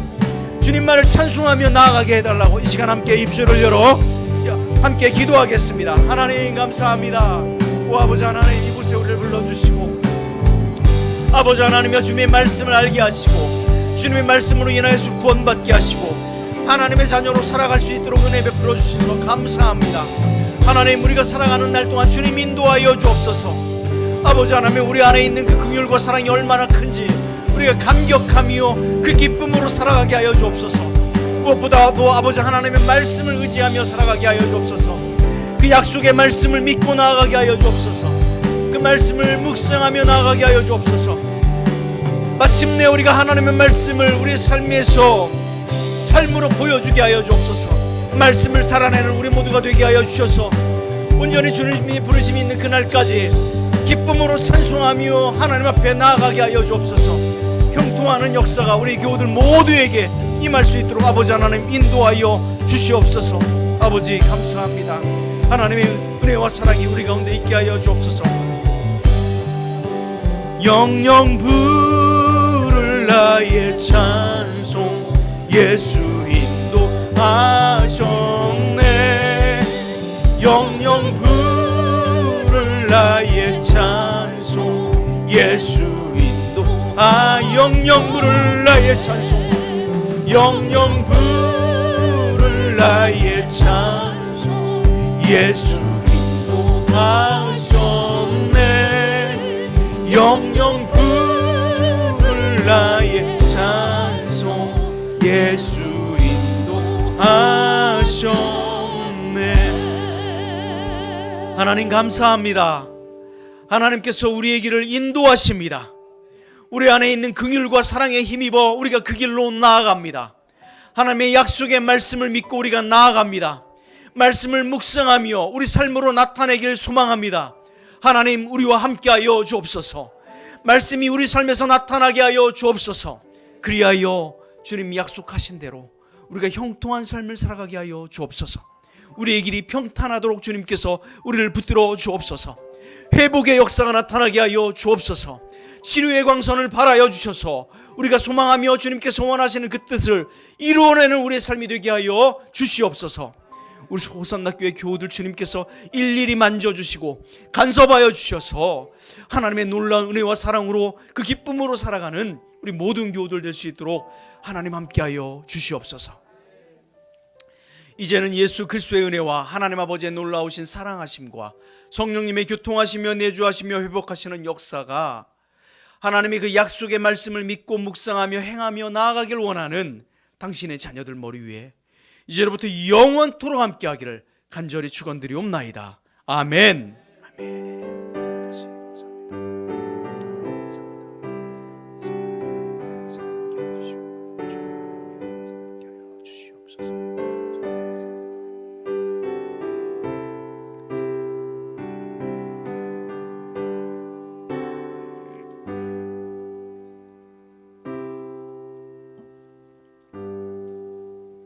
주님만을 찬송하며 나아가게 해달라고 이 시간 함께 입술을 열어 함께 기도하겠습니다. 하나님 감사합니다. 오 아버지 하나님, 이곳에 우리를 불러주시고 아버지 하나님이여 주님의 말씀을 알게 하시고 주님의 말씀으로 인하여서 구원받게 하시고 하나님의 자녀로 살아갈 수 있도록 은혜 베풀어 주시는 것 감사합니다. 하나님, 우리가 살아가는 날 동안 주님 인도하여 주옵소서. 아버지 하나님, 우리 안에 있는 그 긍휼과 사랑이 얼마나 큰지 우리가 감격하며 그 기쁨으로 살아가게 하여 주옵소서. 무엇보다도 아버지 하나님의 말씀을 의지하며 살아가게 하여 주옵소서. 그 약속의 말씀을 믿고 나아가게 하여 주옵소서. 그 말씀을 묵상하며 나아가게 하여 주옵소서. 마침내 우리가 하나님의 말씀을 우리의 삶에서 삶으로 보여주게 하여 주옵소서. 말씀을 살아내는 우리 모두가 되게 하여 주셔서 온전히 주님이 부르심이 있는 그날까지 기쁨으로 찬송하며 하나님 앞에 나아가게 하여 주옵소서. 형통하는 역사가 우리 교우들 모두에게 임할 수 있도록 아버지 하나님 인도하여 주시옵소서. 아버지 감사합니다. 하나님의 은혜와 사랑이 우리 가운데 있게 하여 주옵소서. 영영 부를 나의 찬송. 예수 인도하셨네. 영영 부를 나의 찬송. 예수 인도. 영영 부를 나의 찬송. 영영 부를 나의 찬송. 예수 인도하셨네. 영영 부를 나의 찬송. 예수 인도하셨네. 하나님 감사합니다. 하나님께서 우리의 길을 인도하십니다. 우리 안에 있는 긍휼과 사랑에 힘입어 우리가 그 길로 나아갑니다. 하나님의 약속의 말씀을 믿고 우리가 나아갑니다. 말씀을 묵상하며 우리 삶으로 나타내길 소망합니다. 하나님, 우리와 함께하여 주옵소서. 말씀이 우리 삶에서 나타나게 하여 주옵소서. 그리하여 주님이 약속하신 대로 우리가 형통한 삶을 살아가게 하여 주옵소서. 우리의 길이 평탄하도록 주님께서 우리를 붙들어 주옵소서. 회복의 역사가 나타나게 하여 주옵소서. 치료의 광선을 발하여 주셔서 우리가 소망하며 주님께서 원하시는 그 뜻을 이루어내는 우리의 삶이 되게 하여 주시옵소서. 우리 호산나 교회 교우들 주님께서 일일이 만져주시고 간섭하여 주셔서 하나님의 놀라운 은혜와 사랑으로 그 기쁨으로 살아가는 우리 모든 교우들 될 수 있도록 하나님 함께하여 주시옵소서. 이제는 예수 그리스도의 은혜와 하나님 아버지의 놀라우신 사랑하심과 성령님의 교통하시며 내주하시며 회복하시는 역사가 하나님의 그 약속의 말씀을 믿고 묵상하며 행하며 나아가길 원하는 당신의 자녀들 머리 위에 이제로부터 영원토록 함께하기를 간절히 축원드리옵나이다. 아멘.